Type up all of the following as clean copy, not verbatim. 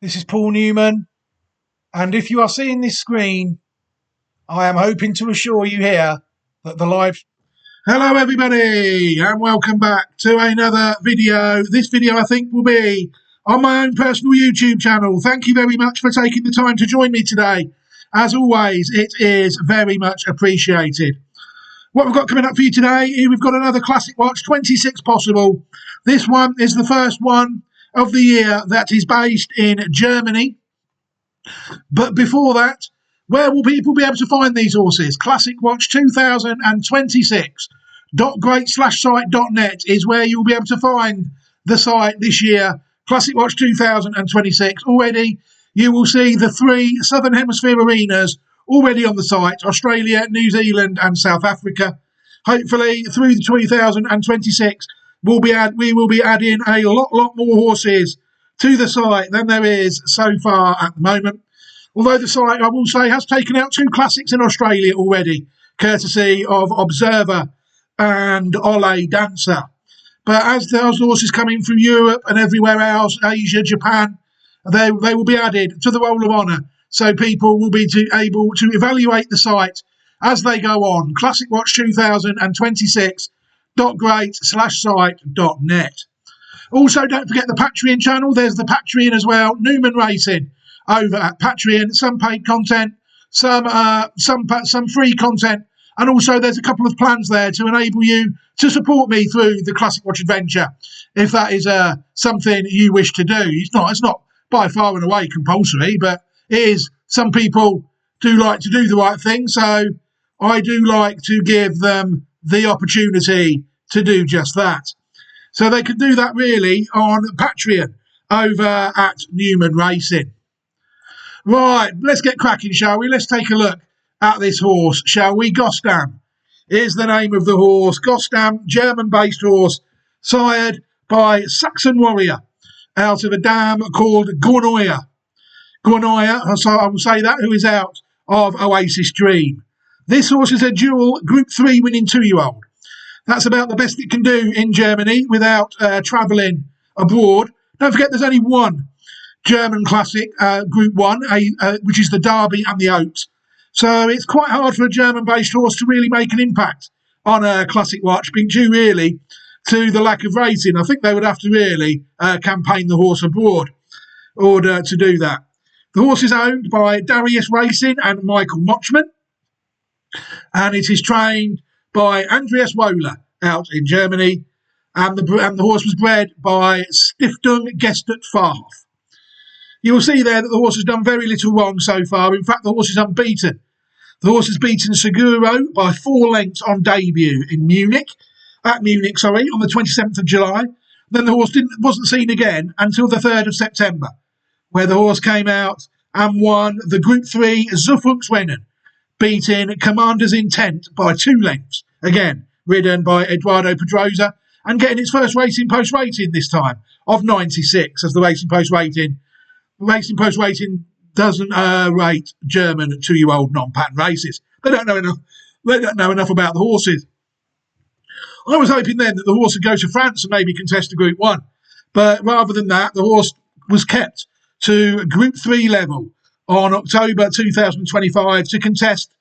This is Paul Newman, and if you are seeing this screen, I am hoping to assure you here that the live... Hello everybody, and welcome back to another video. This video I think will be on my own personal YouTube channel. Thank you very much for taking the time to join me today. As always, it is very much appreciated. What we've got coming up for you today, we've got another classic watch, 26 possible. This one is the first one of the year that is based in Germany. But before that, where will people be able to find these horses? Classic Watch 2026.great/site.net is where you'll be able to find the site this year. Classic Watch 2026. Already, you will see the three Southern Hemisphere arenas already on the site: Australia, New Zealand, and South Africa. Hopefully, through the 2026, we will be adding a lot more horses to the site than there is so far at the moment. Although the site, I will say, has taken out two classics in Australia already, courtesy of Observer and Ole Dancer. But as those horses come in from Europe and everywhere else, Asia, Japan, they will be added to the roll of honour. So people will be able to evaluate the site as they go on. Classic Watch 2026.great/site.net. Also, don't forget the Patreon channel. There's the Patreon as well. Newman Racing over at Patreon. Some paid content, some free content, and also there's a couple of plans there to enable you to support me through the Classic Watch adventure, if that is something you wish to do. It's not by far and away compulsory, but it is. Some people do like to do the right thing, so I do like to give them the opportunity to do just that. So they can do that really on Patreon over at Newman Racing. Right, let's get cracking, shall we? Let's take a look at this horse, shall we? Gostam is the name of the horse. Gostam, German-based horse, sired by Saxon Warrior out of a dam called Gornoya. Gornoya, so I will say that, who is out of Oasis Dream. This horse is a dual Group 3 winning 2-year-old. That's about the best it can do in Germany without travelling abroad. Don't forget there's only one German classic, Group 1, which is the Derby and the Oaks. So it's quite hard for a German-based horse to really make an impact on a classic watch, being due really to the lack of racing. I think they would have to really campaign the horse abroad in order to do that. The horse is owned by Darius Racing and Michael Mochman, and it is trained by Andreas Wohler out in Germany, and the horse was bred by Stiftung Gestert Fahrhof. You will see there that the horse has done very little wrong so far. In fact, the horse is unbeaten. The horse has beaten Seguro by 4 lengths on debut in Munich, on the 27th of July. Then the horse wasn't seen again until the 3rd of September, where the horse came out and won the Group 3 Zuchtungsrennen, beating Commander's Intent by 2 lengths, again ridden by Eduardo Pedrosa, and getting its first Racing Post rating this time of 96, as the Racing Post rating doesn't rate German 2-year-old non-pattern races. They don't know enough about the horses. I was hoping then that the horse would go to France and maybe contest a Group 1, but rather than that, the horse was kept to Group 3 level on October 2025 to contest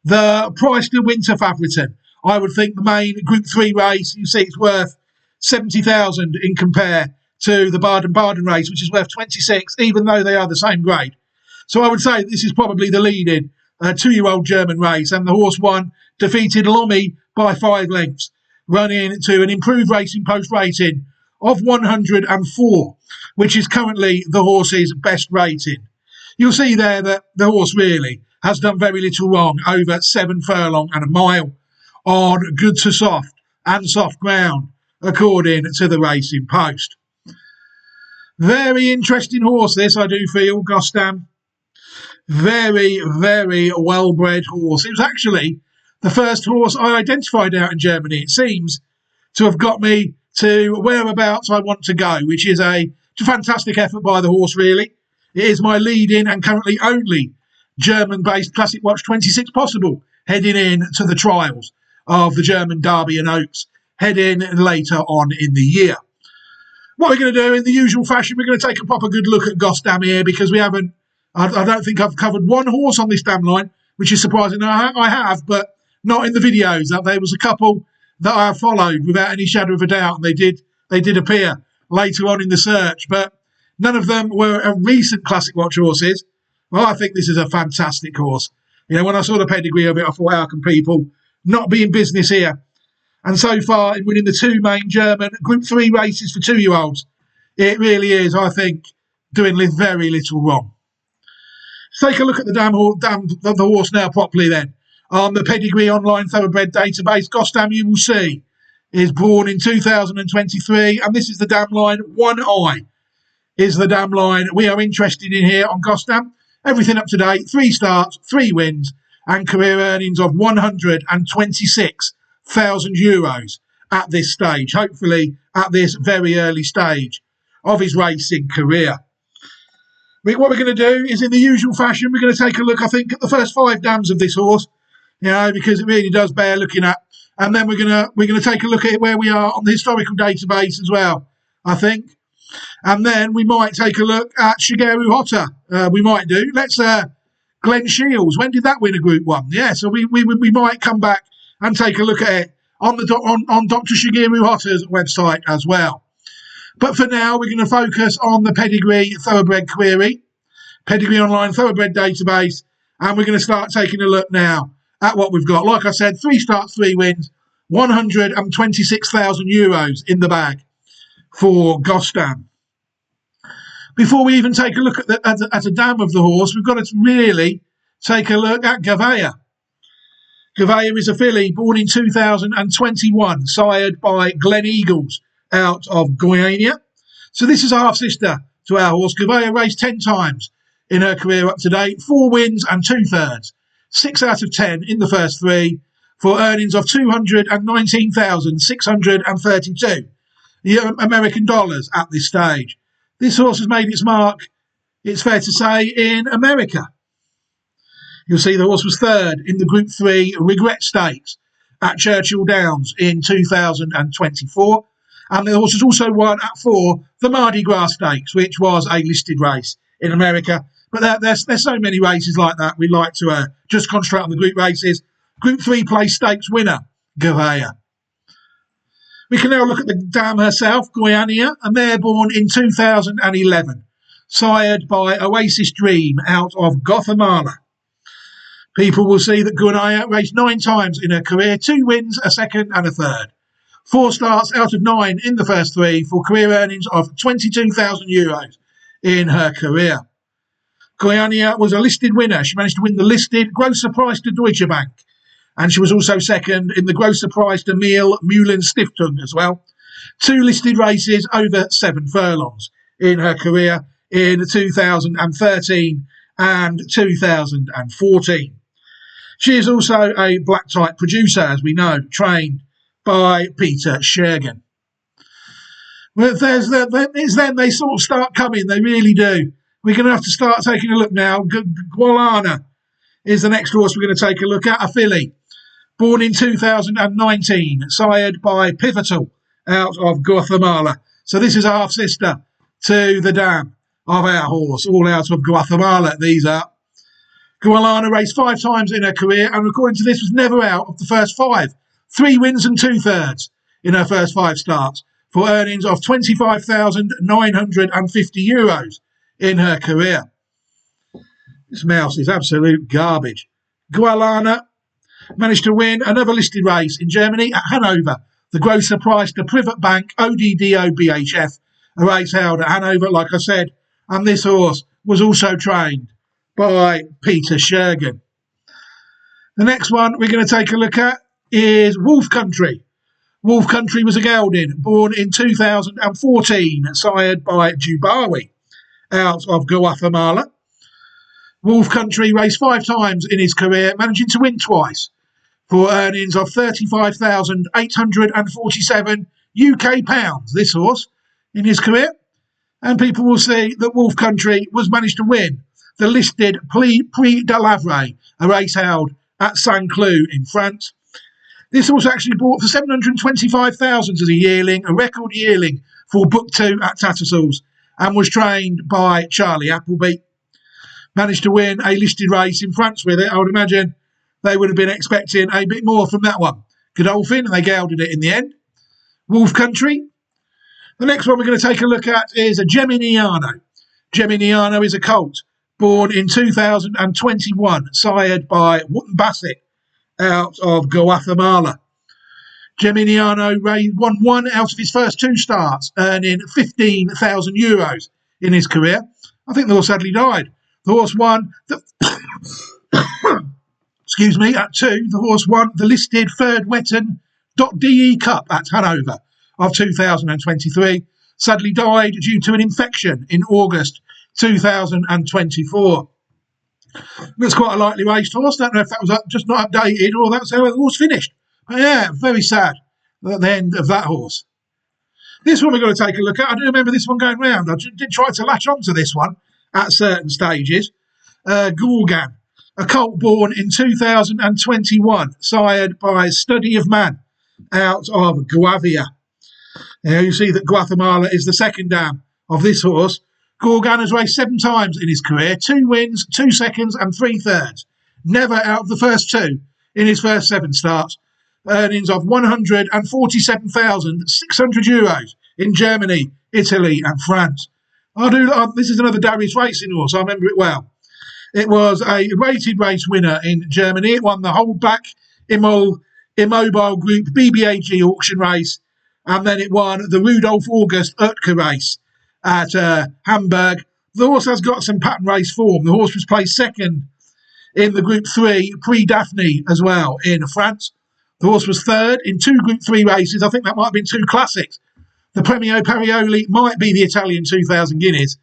the Chrysler Winter Favoriton. I would think the main Group 3 race, you see it's worth 70,000 in compare to the Baden-Baden race, which is worth 26, even though they are the same grade. So I would say this is probably the leading 2-year-old German race, and the horse won, defeated Lomi by 5 lengths, running to an improved Racing Post rating of 104, which is currently the horse's best rating. You'll see there that the horse really has done very little wrong over 7 furlong and a mile on good to soft and soft ground, according to the Racing Post. Very interesting horse this, I do feel, Gostam. Very, very well-bred horse. It was actually the first horse I identified out in Germany. It seems to have got me to whereabouts I want to go, which is a fantastic effort by the horse, really. It is my leading and currently only German-based Classic Watch 26 possible, heading in to the trials of the German Derby and Oaks, heading later on in the year. What we're going to do in the usual fashion, we're going to take a proper good look at Gostam here because we haven't. I don't think I've covered one horse on this damn line, which is surprising. I have, but not in the videos. There was a couple that I followed without any shadow of a doubt, and they did appear later on in the search, but none of them were recent Classic Watch horses. Well, I think this is a fantastic horse. You know, when I saw the pedigree of it, I thought, how can people not be in business here? And so far, in winning the two main German Group 3 races for 2-year-olds, it really is, I think, doing very little wrong. Let's take a look at the horse now properly then. On the Pedigree Online Thoroughbred database, Gostam, you will see, is born in 2023, and this is the dam line. 1 eye is the dam line we are interested in here on Gostam. Everything up to date, 3 starts, 3 wins, and career earnings of €126,000 at this stage, hopefully at this very early stage of his racing career. What we're going to do is, in the usual fashion, we're going to take a look, I think, at the first 5 dams of this horse, you know, because it really does bear looking at. And then we're going to take a look at where we are on the historical database as well, I think. And then we might take a look at Shigeru Hotta. We might do. Let's Glenn Shields. When did that win a Group 1? Yeah, so we might come back and take a look at it on Dr. Shigeru Hotta's website as well. But for now, we're going to focus on the Pedigree Thoroughbred Query, Pedigree Online Thoroughbred Database, and we're going to start taking a look now at what we've got. Like I said, 3 starts, 3 wins, €126,000 in the bag for Gostam. Before we even take a look at a dam of the horse, we've got to really take a look at Gavea. Gavea is a filly born in 2021, sired by Glen Eagles out of Guyana. So this is a half-sister to our horse. Gavea raced 10 times in her career up to date, 4 wins and 2/3, 6 out of 10 in the first 3, for earnings of $219,632 American dollars at this stage. This horse has made its mark, it's fair to say, in America. You'll see the horse was 3rd in the Group 3 Regret Stakes at Churchill Downs in 2024. And the horse has also won at 4 the Mardi Gras Stakes, which was a listed race in America. But there's so many races like that. We like to just concentrate on the group races. Group 3 place stakes winner, Gavea. We can now look at the dam herself, Guyana, a mare born in 2011, sired by Oasis Dream out of Guatemala. People will see that Guyana raced 9 times in her career, 2 wins, a 2nd and a 3rd. 4 starts out of 9 in the first 3 for career earnings of €22,000 in her career. Guyana was a listed winner. She managed to win the listed Grosser Price to Deutsche Bank. And she was also 2nd in the Grosser Price to Mühlen Stiftung as well. 2 listed races over 7 furlongs in her career in 2013 and 2014. She is also a black type producer, as we know, trained by Peter Schergen. Well, it's then they sort of start coming, they really do. We're going to have to start taking a look now. Guyana is the next horse we're going to take a look at, a filly. Born in 2019, sired by Pivotal out of Guatemala. So this is a half-sister to the dam of our horse, all out of Guatemala, these are. Guyana raced 5 times in her career, and according to this, was never out of the first 5. 3 wins and 2/3 in her first 5 starts, for earnings of €25,950 in her career. This mouse is absolute garbage. Guyana managed to win another listed race in Germany at Hanover, the Grosser Price to Privat Bank ODDO BHF, a race held at Hanover, like I said, and this horse was also trained by Peter Schergen. The next one we're going to take a look at is Wolf Country. Wolf Country was a gelding born in 2014, sired by Jubawi out of Guatemala. Wolf Country raced 5 times in his career, managing to win twice, for earnings of £35,847 UK pounds, this horse, in his career. And people will see that Wolf Country was managed to win the listed Prix de l'Avray, a race held at Saint-Cloud in France. This horse actually bought for $725,000 as a yearling, a record yearling for Book 2 at Tattersalls and was trained by Charlie Appleby. Managed to win a listed race in France with it. I would imagine they would have been expecting a bit more from that one. Godolphin, and they gelded it in the end. Wolf Country. The next one we're going to take a look at is a Geminiano. Geminiano is a colt born in 2021, sired by Wootton Bassett out of Guatemala. Geminiano won one out of his first 2 starts, earning €15,000 in his career. I think the horse sadly died. The horse won the excuse me, at 2, the horse won the listed third Wetton.de Cup at Hanover of 2023. Sadly died due to an infection in August 2024. That's quite a lightly raced horse. Don't know if that was just not updated or that's how the horse finished. But yeah, very sad at the end of that horse. This one we're going to take a look at. I do remember this one going round. I did try to latch onto this one at certain stages. Gorgan, a colt born in 2021, sired by Study of Man out of Guavia. Now you see that Guatemala is the second dam of this horse. Gorgan has raced 7 times in his career, 2 wins, 2 seconds and 3 thirds. Never out of the first 2 in his first 7 starts. Earnings of €147,600 in Germany, Italy and France. This is another Darius racing horse, I remember it well. It was a rated race winner in Germany. It won the Holdback Immobile Group BBAG auction race, and then it won the Rudolf August Oetker race at Hamburg. The horse has got some pattern race form. The horse was placed second in the Group 3 Prix-Daphne as well in France. The horse was third in 2 Group 3 races. I think that might have been 2 classics. The Premio Parioli might be the Italian 2,000 guineas.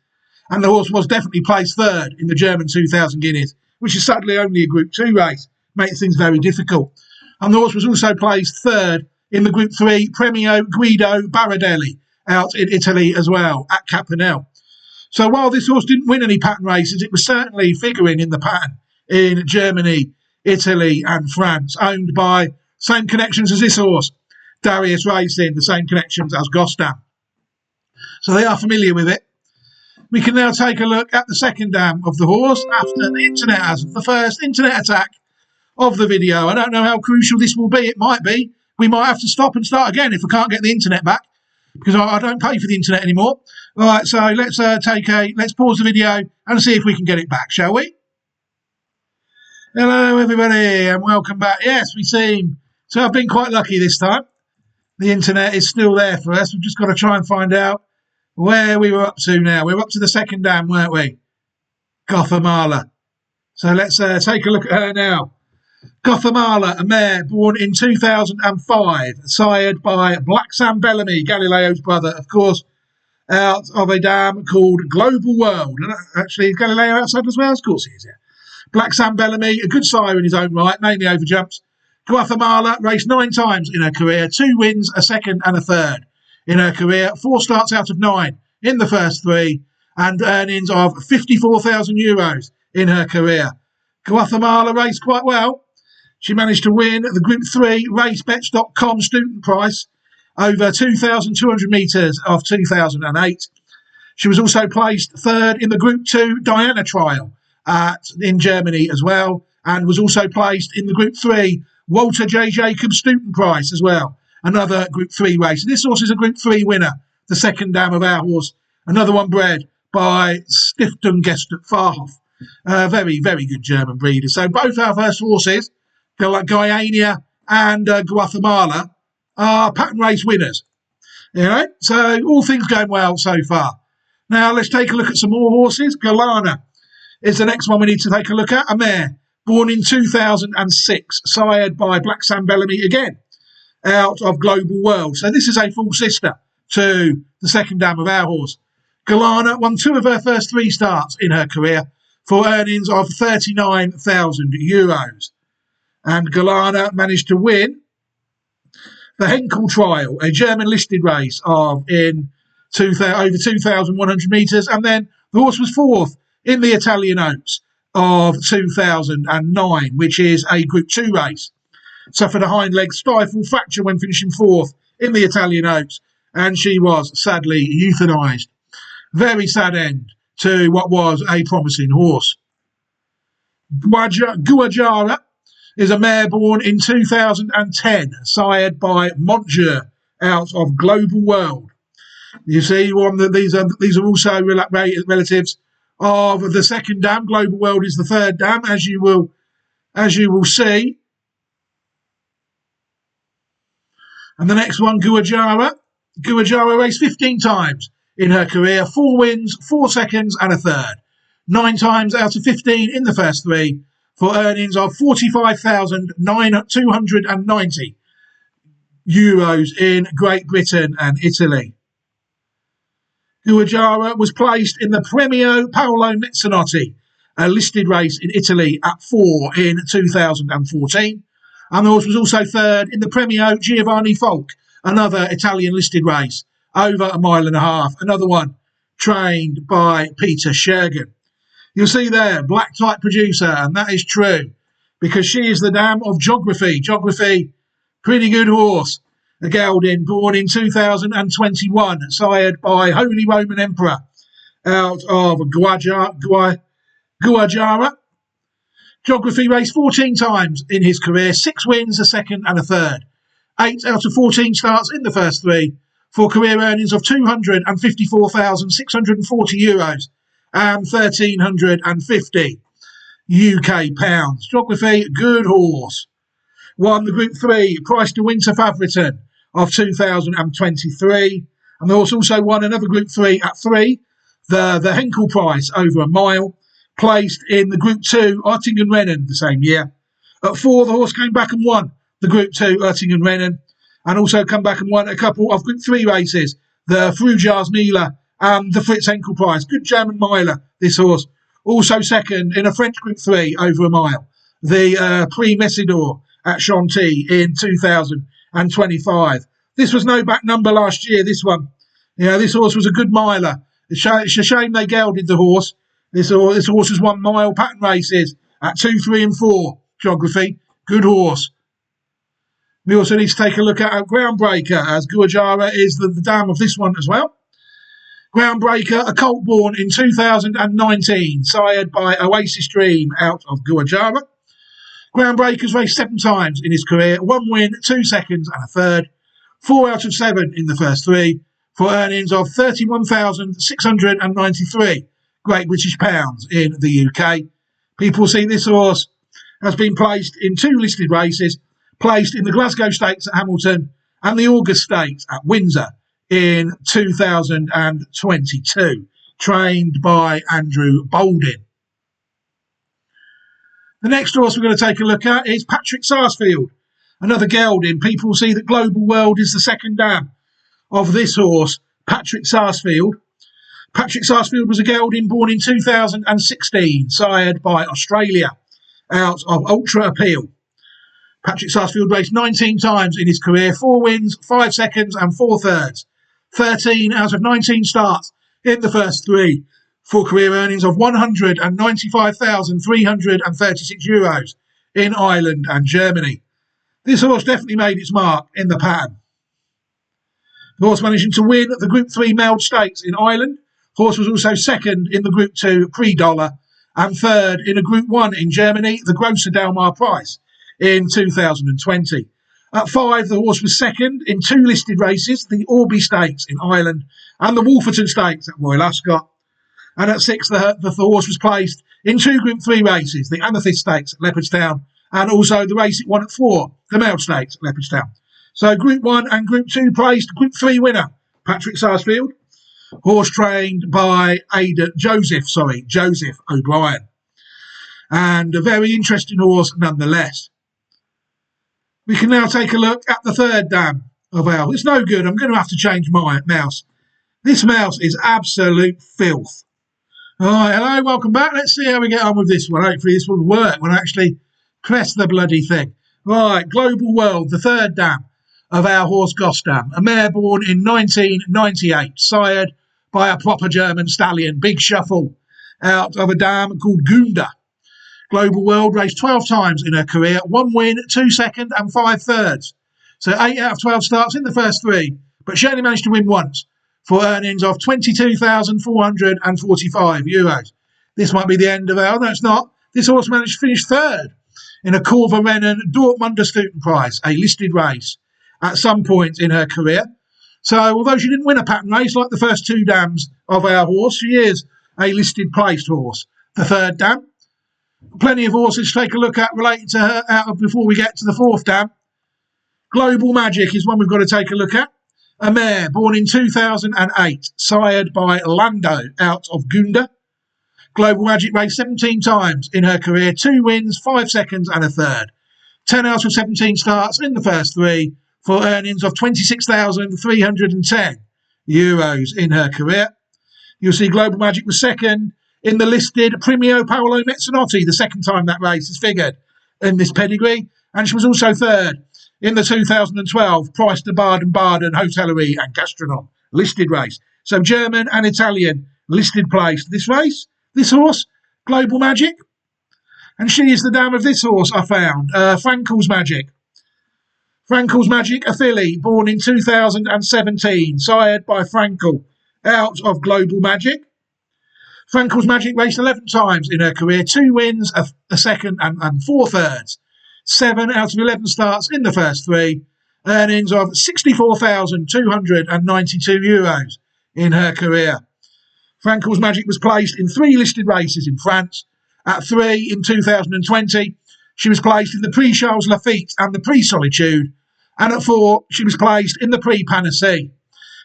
And the horse was definitely placed third in the German 2,000 guineas, which is sadly only a Group 2 race. Makes things very difficult. And the horse was also placed third in the Group 3 Premio Guido Baradelli out in Italy as well at Capanel. So while this horse didn't win any pattern races, it was certainly figuring in the pattern in Germany, Italy and France, owned by same connections as this horse, Darius Racing, the same connections as Gostam. So they are familiar with it. We can now take a look at the second dam of the horse after the internet has the first internet attack of the video. I don't know how crucial this will be. It might be. We might have to stop and start again if we can't get the internet back, because I don't pay for the internet anymore. All right, so let's pause the video and see if we can get it back, shall we? Hello, everybody, and welcome back. Yes, we seem to have been quite lucky this time. The internet is still there for us. We've just got to try and find out where we were up to now. We were up to the second dam, weren't we? Guatemala. So let's take a look at her now. Guatemala, a mare born in 2005, sired by Black Sam Bellamy, Galileo's brother, of course, out of a dam called Global World. And actually, is Galileo outside as well? Of course he is, yeah. Black Sam Bellamy, a good sire in his own right, mainly over jumps. Guatemala raced 9 times in her career, 2 wins, a second and a third in her career, 4 starts out of 9 in the first 3, and earnings of €54,000 in her career. Guatemala raced quite well. She managed to win the Group 3 RaceBets.com student prize over 2,200 metres of 2008. She was also placed third in the Group 2 Diana trial in Germany as well, and was also placed in the Group 3 Walter J. Jacobs student prize as well, another Group 3 race. This horse is a Group 3 winner, the second dam of our horse, another one bred by Stiftung Gestert Farhoff. Very, very good German breeder. So both our first horses, Guyana and Guatemala, are pattern race winners. You know? So all things going well so far. Now let's take a look at some more horses. Galana is the next one we need to take a look at. A mare born in 2006, sired by Black Sam Bellamy again, out of Global World. So this is a full sister to the second dam of our horse. Galana won 2 of her first 3 starts in her career for earnings of €39,000. And Galana managed to win the Henkel Trial, a German listed race over 2,100 metres. And then the horse was 4th in the Italian Oaks of 2009, which is a Group 2 race. Suffered a hind leg stifle fracture when finishing 4th in the Italian Oaks and she was sadly euthanised. Very sad end to what was a promising horse. Guajara is a mare born in 2010, sired by Montjeur out of Global World. You see, these are also relatives of the second dam. Global World is the third dam, as you will see. And the next one, Guajara. Guajara raced 15 times in her career, 4 wins, 4 seconds and a third. 9 times out of 15 in the first 3 for earnings of €45,290 in Great Britain and Italy. Guajara was placed in the Premio Paolo Mezzanotte, a listed race in Italy at 4 in 2014. And the horse was also third in the Premio Giovanni Falk, another Italian listed race, over a mile and a half. Another one trained by Peter Shergan. You'll see there, black type producer, and that is true because she is the dam of Geography. Geography, pretty good horse. A gelding born in 2021, sired by Holy Roman Emperor out of Guajara. Geography raced 14 times in his career, 6 wins, a second and a third. 8 out of 14 starts in the first 3 for career earnings of €254,640 and 1,350 UK pounds. Geography, good horse. Won the Group 3 Price to Winter Faverton of 2023. And the horse also won another Group 3 at 3, the Henkel Prize over a mile, placed in the Group 2 Oettingen Rennen the same year. At 4, the horse came back and won the Group 2 Oettingen Rennen, and also come back and won a couple of Group 3 races, the Frujars Miele and the Fritz Henkel Prize. Good German miler, this horse. Also second in a French Group 3 over a mile, the Prix Messidor at Chantilly in 2025. This was no back number last year, this one. This horse was a good miler. It's a shame they gelded the horse. This horse has won mile pattern races at 2, 3 and 4. Geography, good horse. We also need to take a look at Groundbreaker, as Guajara is the dam of this one as well. Groundbreaker, a colt born in 2019, sired by Oasis Dream out of Guajara. Groundbreaker's raced 7 times in his career, 1 win, 2 seconds and a third. 4 out of 7 in the first 3 for earnings of £31,693 Great British pounds in the UK. People see this horse has been placed in 2 listed races, placed in the Glasgow Stakes at Hamilton and the August Stakes at Windsor in 2022, trained by Andrew Boulding. The next horse we're going to take a look at is Patrick Sarsfield, another gelding. People see that Global World is the second dam of this horse, Patrick Sarsfield. Patrick Sarsfield was a gelding born in 2016, sired by Australia out of Ultra Appeal. Patrick Sarsfield raced 19 times in his career, 4 wins, 5 seconds and 4 thirds. 13 out of 19 starts in the first 3 for career earnings of €195,336 in Ireland and Germany. This horse definitely made its mark in the pattern. The horse managing to win the Group 3 Meld Stakes in Ireland. The horse was also second in the Group 2 Prix Dollar and third in a Group 1 in Germany, the Grosser Delmar Prize in 2020. At 5, the horse was second in 2 listed races, the Orby Stakes in Ireland and the Wolferton Stakes at Royal Ascot. And at 6, the horse was placed in 2 Group 3 races, the Amethyst Stakes at Leopardstown and also the race it won at 4, the Meld Stakes at Leopardstown. So Group 1 and Group 2 placed, Group 3 winner, Patrick Sarsfield, horse trained by Joseph O'Brien. And a very interesting horse nonetheless. We can now take a look at the third dam of our... It's no good, I'm going to have to change my mouse. This mouse is absolute filth. All right, hello, welcome back. Let's see how we get on with this one. Hopefully this will work when I actually press the bloody thing. Right, Global World, the third dam of our horse Gostam. A mare born in 1998, sired by a proper German stallion, Big Shuffle, out of a dam called Gunda. Global World raced 12 times in her career, 1 win, 2 second and 5 thirds. So 8 out of 12 starts in the first 3 but she only managed to win once for earnings of €22,445. This might be the end of it. Oh, no, it's not. This horse managed to finish third in a Corva-Rennen Dortmunder Stutenpreis, a listed race, at some point in her career. So although she didn't win a pattern race like the first two dams of our horse, she is a listed placed horse, the third dam. Plenty of horses to take a look at related to her out of before we get to the fourth dam. Global Magic is one we've got to take a look at. A mare born in 2008, sired by Lando out of Gunda. Global Magic raced 17 times in her career, 2 wins, 5 seconds and a third. 10 out of 17 starts in the first 3 for earnings of €26,310 in her career. You'll see Global Magic was second in the listed Premio Paolo Mezzanotte, the second time that race has figured in this pedigree. And she was also third in the 2012 Price de Baden-Baden Hotellerie and Gastronom listed race. So German and Italian listed place. This race, this horse, Global Magic. And she is the dam of this horse I found, Frankel's Magic. Frankel's Magic, a filly, born in 2017, sired by Frankel, out of Global Magic. Frankel's Magic raced 11 times in her career, 2 wins, a second and 4 thirds. 7 out of 11 starts in the first 3, earnings of €64,292 in her career. Frankel's Magic was placed in 3 listed races in France. At 3 in 2020, she was placed in the Prix Charles Lafite and the Prix Solitude. And at 4, she was placed in the Prix Panacée.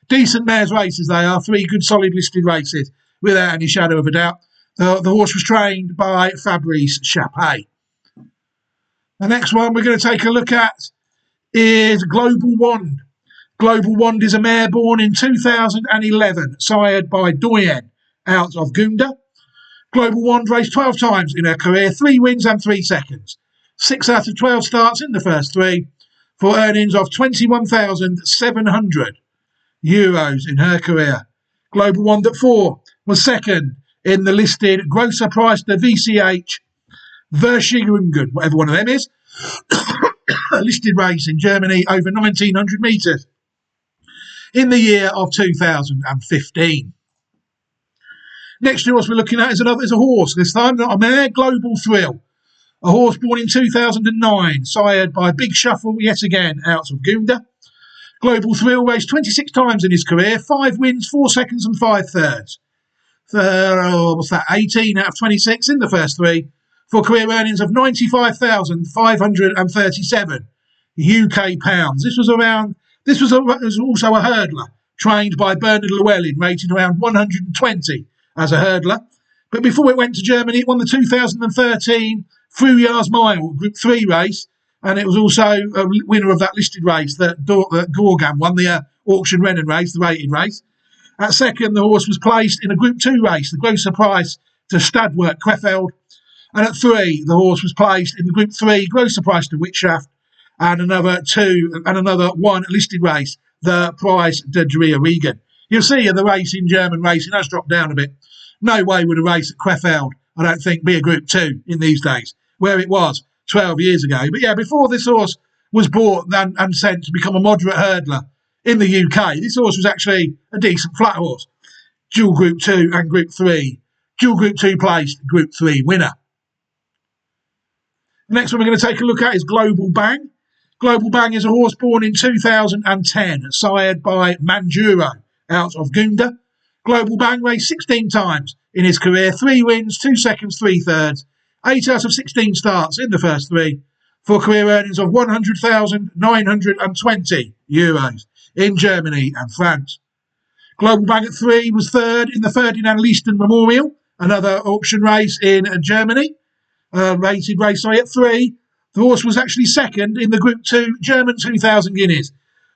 Decent mares races they are, 3 good solid listed races, without any shadow of a doubt. The horse was trained by Fabrice Chappé. The next one we're going to take a look at is Global Wand. Global Wand is a mare born in 2011, sired by Doyen, out of Gunda. Global Wand raced 12 times in her career, 3 wins and 3 seconds. 6 out of 12 starts in the first 3 for earnings of €21,700 in her career. Global Wand at 4 was second in the listed Grosser Preis de VCH Verschiedungen, whatever one of them is, a listed race in Germany over 1,900 metres in the year of 2015. Next horse we're looking at is a horse, this time not a mare, Global Thrill. A horse born in 2009, sired by Big Shuffle, yet again, out of Gunda. Global Thrill raced 26 times in his career, 5 wins, 4 seconds and 5 thirds. 18 out of 26 in the first 3 for career earnings of £95,537 UK pounds. This was also a hurdler, trained by Bernard Llewellyn, rated around 120 as a hurdler. But before it went to Germany, it won the 2013 Frujas Mile Group 3 race, and it was also a winner of that listed race that Gorgam won, the auction Rennen race, the rated race. At second, the horse was placed in a Group 2 race, the Grosser Preis to Stadwerk Krefeld. And at 3, the horse was placed in the Group 3 Grosser Preis to Witschaft, and another 1 listed race, the Preis de Dreierwegen. You'll see the race in German racing has dropped down a bit. No way would a race at Krefeld, I don't think, be a Group 2 in these days, where it was 12 years ago. But yeah, before this horse was bought and sent to become a moderate hurdler in the UK, this horse was actually a decent flat horse. Dual Group 2 and Group 3. Dual Group 2 placed, Group 3 winner. The next one we're going to take a look at is Global Bang. Global Bang is a horse born in 2010, sired by Manjuro, out of Gunda. Global Bang raced 16 times in his career, 3 wins, 2 seconds, 3 thirds, 8 out of 16 starts in the first 3 for career earnings of €100,920 in Germany and France. Global Bang at 3 was third in the Ferdinand Leisten Memorial, another auction race in Germany. Rated race at 3. The horse was actually second in the Group 2 German 2,000 guineas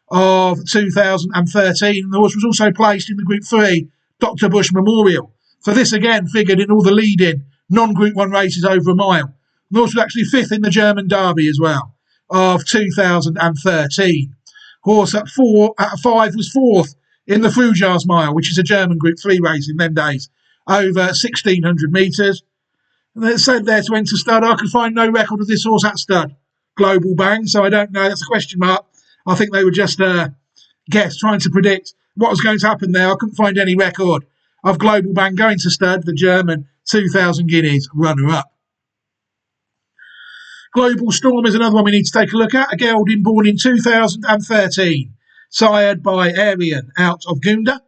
of 2013. The horse was also placed in the Group 3 Dr. Bush Memorial. So this again figured in all the leading non-Group 1 races over a mile. The horse was actually 5th in the German Derby as well of 2013. Horse at 5 was 4th in the Frujas Mile, which is a German Group 3 race in them days, over 1,600 metres. And it said there to enter stud. I could find no record of this horse at stud, Global Bang, so I don't know. That's a question mark. I think they were just guess, trying to predict what was going to happen there. I couldn't find any record of Global Bang going to stud, the German 2,000 guineas runner-up. Global Storm is another one we need to take a look at. A gelding born in 2013, sired by Arian out of Gunda.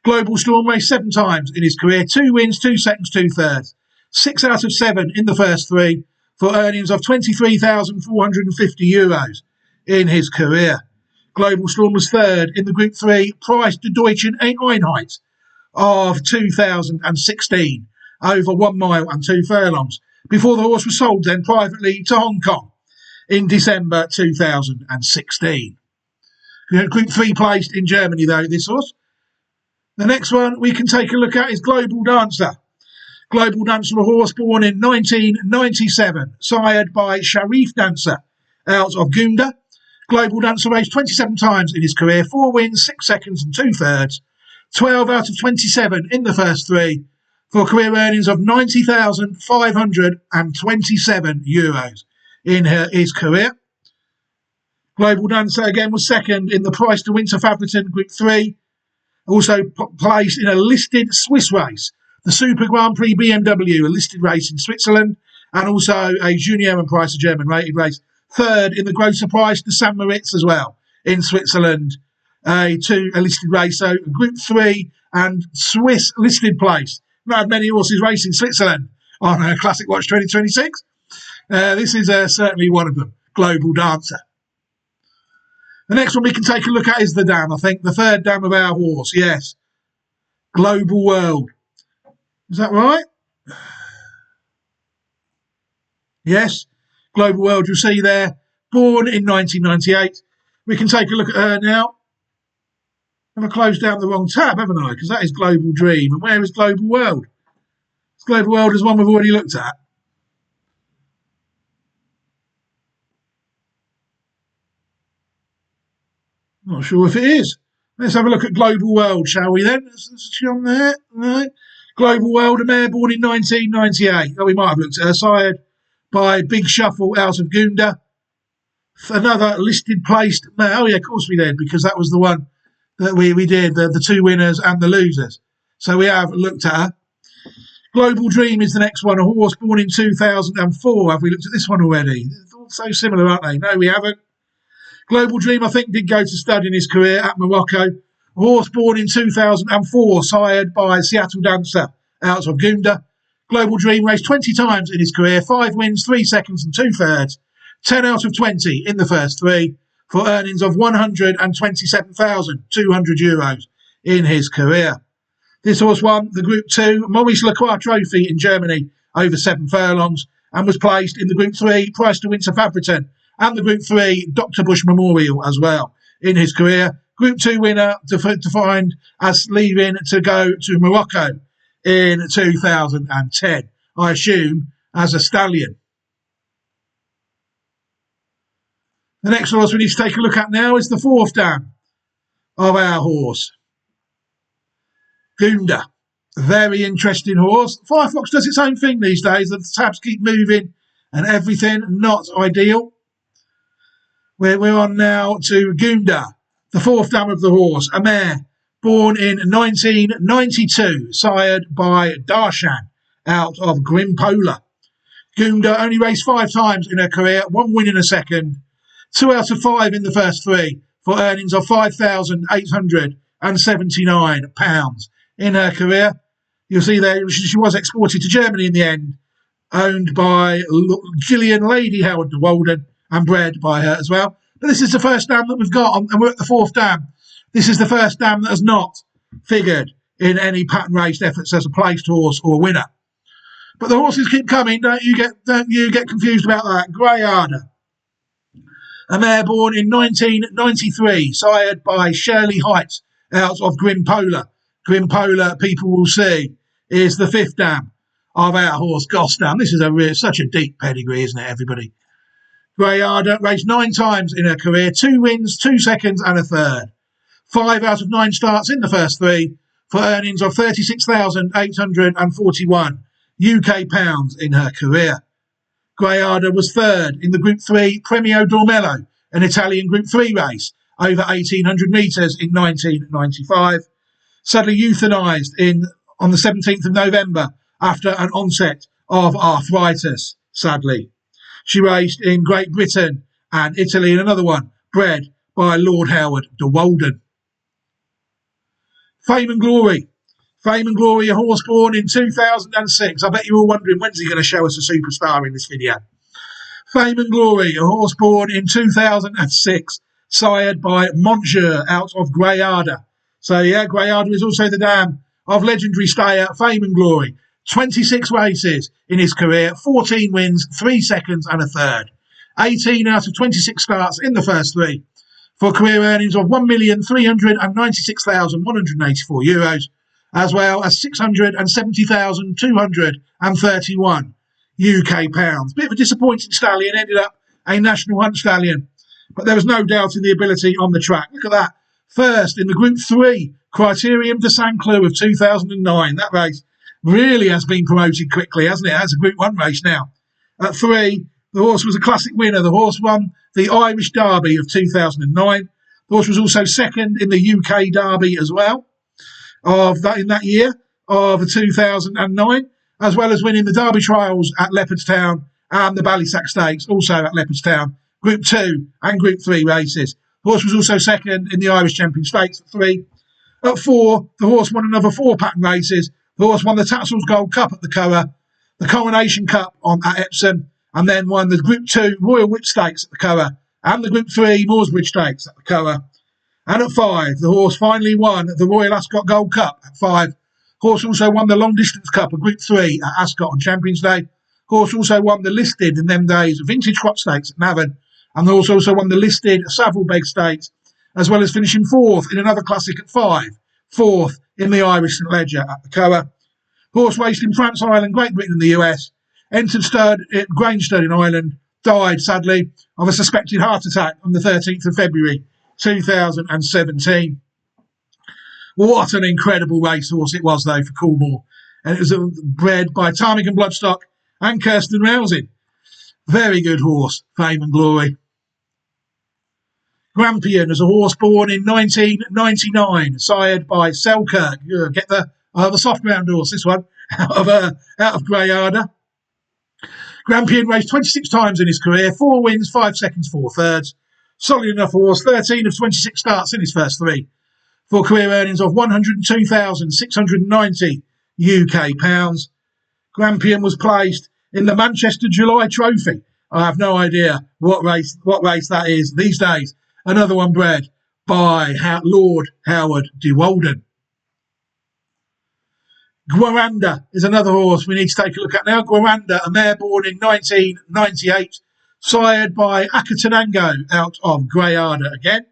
Global Storm raced 7 times in his career, 2 wins, 2 seconds, 2 thirds. 6 out of 7 in the first 3 for earnings of €23,450 in his career. Global Storm was 3rd in the Group 3 Preis de Deutschen Einheit of 2016, over 1 mile and 2 furlongs, before the horse was sold then privately to Hong Kong in December 2016. Group 3 placed in Germany, though, this horse. The next one we can take a look at is Global Dancer. Global Dancer, a horse born in 1997, sired by Sharif Dancer out of Gunda. Global Dancer raced 27 times in his career, 4 wins, 6 seconds and 2 thirds, 12 out of 27 in the first 3, for career earnings of €90,527 in his career. Global Dancer again was 2nd in the Price to Winter Fabriton Group 3, also placed in a listed Swiss race, the Super Grand Prix BMW, a listed race in Switzerland, and also a Junior and Price, a German rated race. 3rd in the Grosser Price to St. Moritz as well in Switzerland, a listed race. So Group 3 and Swiss listed place. Not had many horses racing Switzerland on Classic Watch 2026. This is certainly one of them, Global Dancer. The next one we can take a look at is the dam, I think. The 3rd dam of our horse, yes. Global World. Is that right? Yes. Global World, you'll see there. Born in 1998. We can take a look at her now. Have I closed down the wrong tab, haven't I? Because that is Global Dream. And where is Global World? Global World is one we've already looked at. Not sure if it is. Let's have a look at Global World, shall we then? Is she on there? No. Global World, a mare born in 1998. Oh, we might have looked at her. Sired by Big Shuffle out of Gunda. Another listed placed mare. Oh, yeah, of course we did, because that was the one that we did, the 2 winners and the losers. So we have looked at her. Global Dream is the next one, a horse born in 2004. Have we looked at this one already? They're all so similar, aren't they? No, we haven't. Global Dream, I think, did go to stud in his career at Morocco. A horse born in 2004, sired by Seattle Dancer out of Gunda. Global Dream raced 20 times in his career, 5 wins, 3 seconds and 2 thirds, 10 out of 20 in the first 3, for earnings of €127,200 in his career. This horse won the Group 2 Maurice Lacroix Trophy in Germany over 7 furlongs and was placed in the Group 3 Price to Winter Fabriton and the Group 3 Dr. Bush Memorial as well in his career. Group 2 winner defined as leaving to go to Morocco in 2010, I assume, as a stallion. The next horse we need to take a look at now is the 4th dam of our horse, Gunda. Very interesting horse. Firefox does its own thing these days. The tabs keep moving and everything. Not ideal. We're on now to Gunda, the 4th dam of the horse, a mare born in 1992, sired by Darshan out of Grimpola. Gunda only raced 5 times in her career, 1 win in a second, 2 out of 5 in the first 3, for earnings of £5,879 in her career. You'll see there she was exported to Germany in the end, owned by Gillian Lady Howard de Walden and bred by her as well. But this is the first dam that we've got, and we're at the 4th dam. This is the first dam that has not figured in any pattern raced efforts as a placed horse or winner. But the horses keep coming, don't you get confused about that. Grey Arder, a mare born in 1993, sired by Shirley Heights out of Grimpola. Grimpola, people will see, is the 5th dam of our horse, Gostam. This is such a deep pedigree, isn't it, everybody? Grey Arder raced 9 times in her career, 2 wins, 2 seconds and a third. 5 out of 9 starts in the first 3, for earnings of £36,841 UK pounds in her career. Grey Arder was 3rd in the Group 3 Premio Dormello, an Italian Group 3 race, over 1,800 metres in 1995. Sadly euthanised on the 17th of November after an onset of arthritis, sadly. She raced in Great Britain and Italy in another one, bred by Lord Howard de Walden. Fame and Glory. Fame and Glory, a horse born in 2006. I bet you're all wondering, when's he going to show us a superstar in this video? Fame and Glory, a horse born in 2006, sired by Monsieur out of Grayada. So yeah, Grayada is also the dam of legendary stayer Fame and Glory. 26 races in his career, 14 wins, 3 seconds and a third. 18 out of 26 starts in the first three, for career earnings of €1,396,184, as well as £670,231 UK pounds. Bit of a disappointing stallion, ended up a National Hunt stallion, but there was no doubt in the ability on the track. Look at that. First in the Group 3 Criterium de Saint Cloud of 2009. That race really has been promoted quickly, hasn't it? That's a Group 1 race now. At 3, the horse was a classic winner. The horse won the Irish Derby of 2009. The horse was also second in the UK Derby as well in that year of 2009, as well as winning the Derby Trials at Leopardstown and the Ballysack Stakes, also at Leopardstown, Group 2 and Group 3 races. The horse was also second in the Irish Champion Stakes at 3. At 4, the horse won another 4 pattern races. The horse won the Tassels Gold Cup at the Curragh, the Coronation Cup at Epsom, and then won the Group 2 Royal Whip Stakes at the Curragh and the Group 3 Moorsbridge Stakes at the Curragh. And at 5, the horse finally won the Royal Ascot Gold Cup at 5. Horse also won the Long Distance Cup of Group 3 at Ascot on Champions Day. Horse also won the listed in them days Vintage Crop Stakes at Navan, and the horse also won the listed Savile Beg Stakes, as well as finishing 4th in another classic at 5, 4th in the Irish St Leger at the Curragh. Horse raced in France, Ireland, Great Britain and the US, entered stud at Grange Stud in Ireland, died sadly of a suspected heart attack on the 13th of February 2017. What an incredible racehorse it was, though, for Coolmore. And it was bred by Ptarmigan Bloodstock and Kirsten Rousing. Very good horse, Fame and Glory. Grampian is a horse born in 1999, sired by Selkirk. Get the soft ground horse, this one, out of Grayada. Grampian raced 26 times in his career, 4 wins, 5 seconds, 4 thirds. Solid enough horse, 13 of 26 starts in his first 3, for career earnings of £102,690 UK pounds. Grampian was placed in the Manchester July Trophy. I have no idea what race that is these days. Another one bred by Lord Howard de Walden. Guaranda is another horse we need to take a look at now. Guaranda, a mare born in 1998, sired by Akatanango out of Grayada again.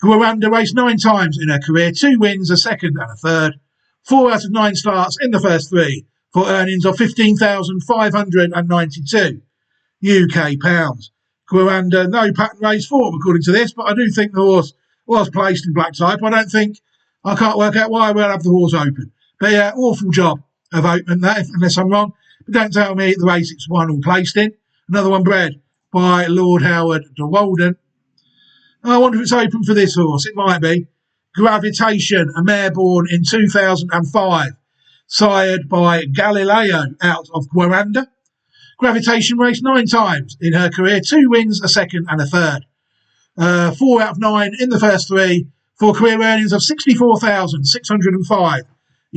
Guaranda raced 9 times in her career, 2 wins, a second and a third. 4 out of 9 starts in the first 3, for earnings of £15,592 UK pounds. Guaranda, no pattern race form according to this, but I do think the horse was placed in black type. I can't work out why I won't have the horse open. But yeah, awful job of opening that, unless I'm wrong. But don't tell me the race it's won or placed in. Another one bred by Lord Howard de Walden. I wonder if it's open for this horse. It might be. Gravitation, a mare born in 2005, sired by Galileo out of Guaranda. Gravitation raced 9 times in her career, 2 wins, a second and a third. 4 out of 9 in the first 3, for career earnings of £64,605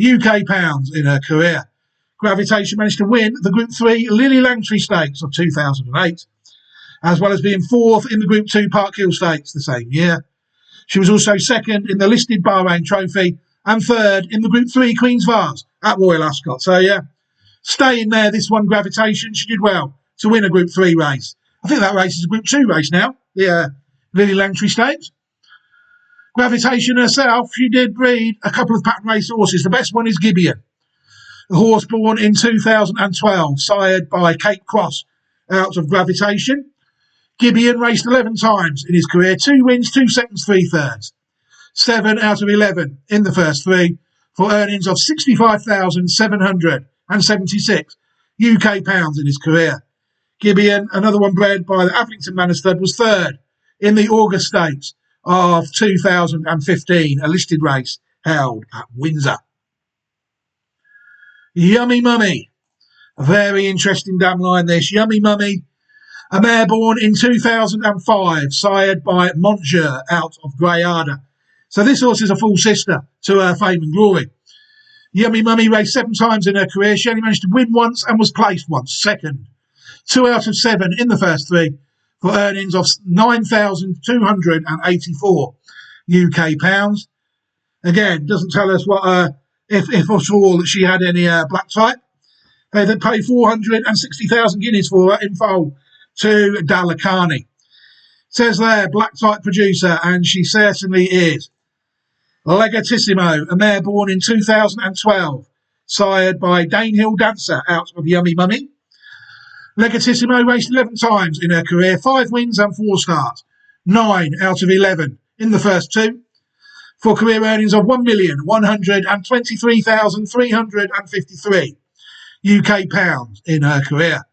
UK pounds in her career. Gravitation managed to win the Group 3 Lily Langtry Stakes of 2008, as well as being 4th in the Group 2 Park Hill Stakes the same year. She was also second in the listed Bahrain Trophy and 3rd in the Group 3 Queen's Vase at Royal Ascot. So yeah, staying there, this one, Gravitation. She did well to win a Group 3 race. I think that race is a Group 2 race now, the Lily Langtry Stakes. Gravitation herself, she did breed a couple of pattern race horses. The best one is Gibeon, a horse born in 2012, sired by Cape Cross out of Gravitation. Gibeon raced 11 times in his career, 2 wins, 2 seconds, 3 thirds. 7 out of 11 in the first 3, for earnings of £65,776 UK pounds in his career. Gibeon, another one bred by the Afflington Manor Stud, was 3rd in the August Stakes, of 2015, a listed race held at Windsor. Yummy Mummy. A very interesting damn line this. Yummy Mummy, a mare born in 2005, sired by Montjeur out of Grayada. So this horse is a full sister to her fame and glory. Yummy Mummy raced 7 times in her career. She only managed to win once and was placed once, second. 2 out of 7 in the first 3 for earnings of £9,284 UK pounds. Again, doesn't tell us what if at all that she had any black type. They then paid 460,000 guineas for her in full to Dalakani. Says there, black type producer, and she certainly is. Legatissimo, a mare born in 2012, sired by Danehill Dancer out of Yummy Mummy. Legatissimo raced 11 times in her career, 5 wins and 4 starts, 9 out of 11 in the first 2, for career earnings of £1,123,353 UK pounds in her career.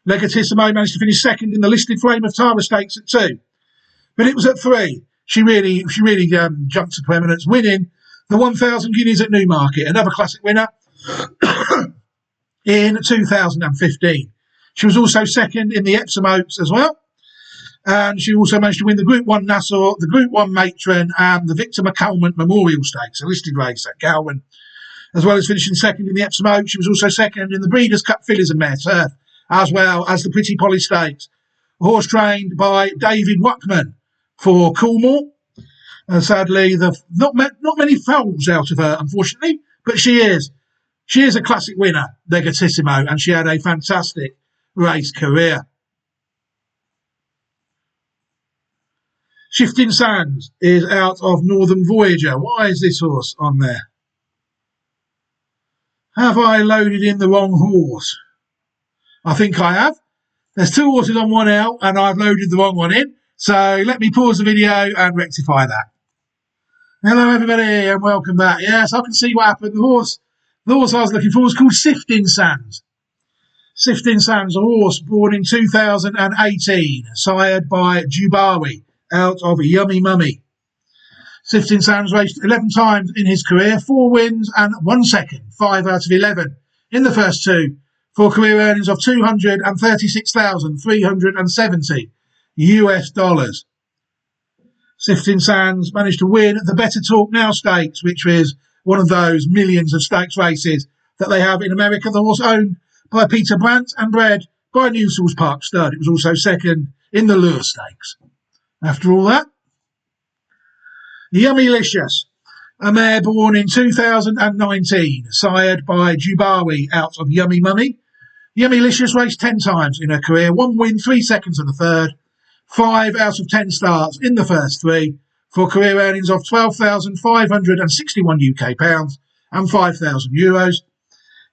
Legatissimo managed to finish second in the listed Flame of Tara Stakes at 2, but it was at 3. She really jumped to prominence, winning the 1,000 guineas at Newmarket, another classic winner in 2015. She was also second in the Epsom Oaks as well, and she also managed to win the Group 1 Nassau, the Group 1 Matron, and the Victor McCalmont Memorial Stakes, a listed race at Galway. As well as finishing second in the Epsom Oaks, she was also second in the Breeders' Cup Fillies and Mare Turf, as well as the Pretty Polly Stakes, a horse trained by David Wuckman for Coolmore. Sadly, not many fouls out of her, unfortunately, but she is a classic winner, Legatissimo, and she had a fantastic race career. Shifting Sands is out of Northern Voyager. Why is this horse on there? Have I loaded in the wrong horse? I think I have. There's 2 horses on one L, and I've loaded the wrong one in. So let me pause the video and rectify that. Hello, everybody, and welcome back. Yes, I can see what happened. The horse I was looking for was called Shifting Sands. Shifting Sands, a horse born in 2018, sired by Jubawi out of Yummy Mummy. Shifting Sands raced 11 times in his career, 4 wins and 1 second, 5 out of 11 in the first 2, for career earnings of $236,370 US dollars. Shifting Sands managed to win the Better Talk Now Stakes, which is one of those millions of stakes races that they have in America. The horse owned by Peter Brandt and bred by Newsall's Park Stud. It was also second in the Lure Stakes. After all that, Yummylicious, a mare born in 2019, sired by Jubawi out of Yummy Mummy. Yummylicious raced 10 times in her career, 1 win, 3 seconds in the third, 5 out of 10 starts in the first 3, for career earnings of £12,561 UK pounds and €5,000.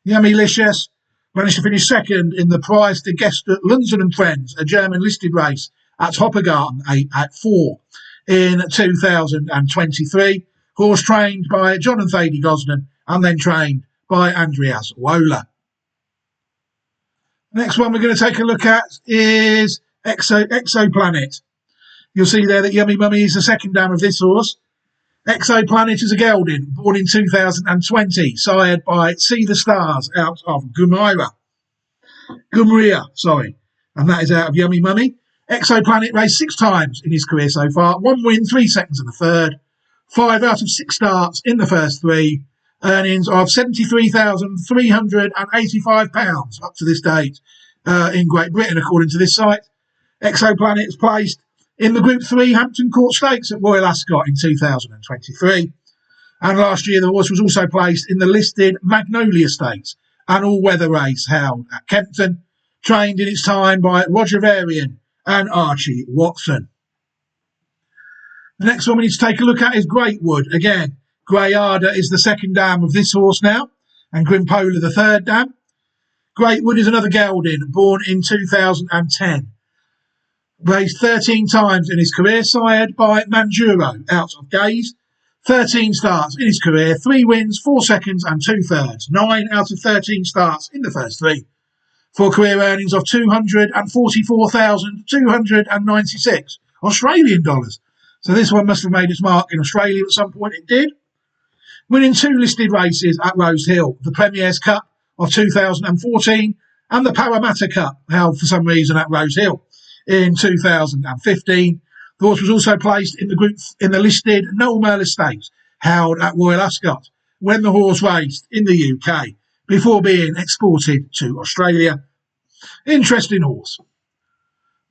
Yummylicious managed to finish second in the Prize de Gestert Lunsen and Friends, a German listed race at Hoppegarten at 4 in 2023. Horse trained by John and Thady Gostam and then trained by Andreas Wohler. Next one we're going to take a look at is Exoplanet. You'll see there that Yummy Mummy is the second dam of this horse. Exoplanet is a gelding born in 2020, sired by See the Stars out of Gumria, and that is out of Yummy Mummy. Exoplanet raced 6 times in his career so far, 1 win, 3 seconds in the third, 5 out of 6 starts in the first 3, earnings of £73,385 up to this date in Great Britain, according to this site. Exoplanet is placed in the Group 3 Hampton Court Stakes at Royal Ascot in 2023. And last year the horse was also placed in the listed Magnolia Stakes, an all-weather race held at Kempton, trained in its time by Roger Varian and Archie Watson. The next one we need to take a look at is Greatwood. Again, Grayada is the second dam of this horse now, and Grimpola the third dam. Greatwood is another gelding born in 2010. Raced 13 times in his career, sired by Manjuro out of Gaze. 13 starts in his career, 3 wins, 4 seconds and 2 thirds. 9 out of 13 starts in the first 3. For career earnings of $244,296 Australian dollars. So this one must have made its mark in Australia at some point. It did. Winning 2 listed races at Rose Hill, the Premier's Cup of 2014 and the Parramatta Cup, held for some reason at Rose Hill in 2015. The horse was also placed in the listed Noel Merle Stakes, held at Royal Ascot, when the horse raced in the UK before being exported to Australia. Interesting horse.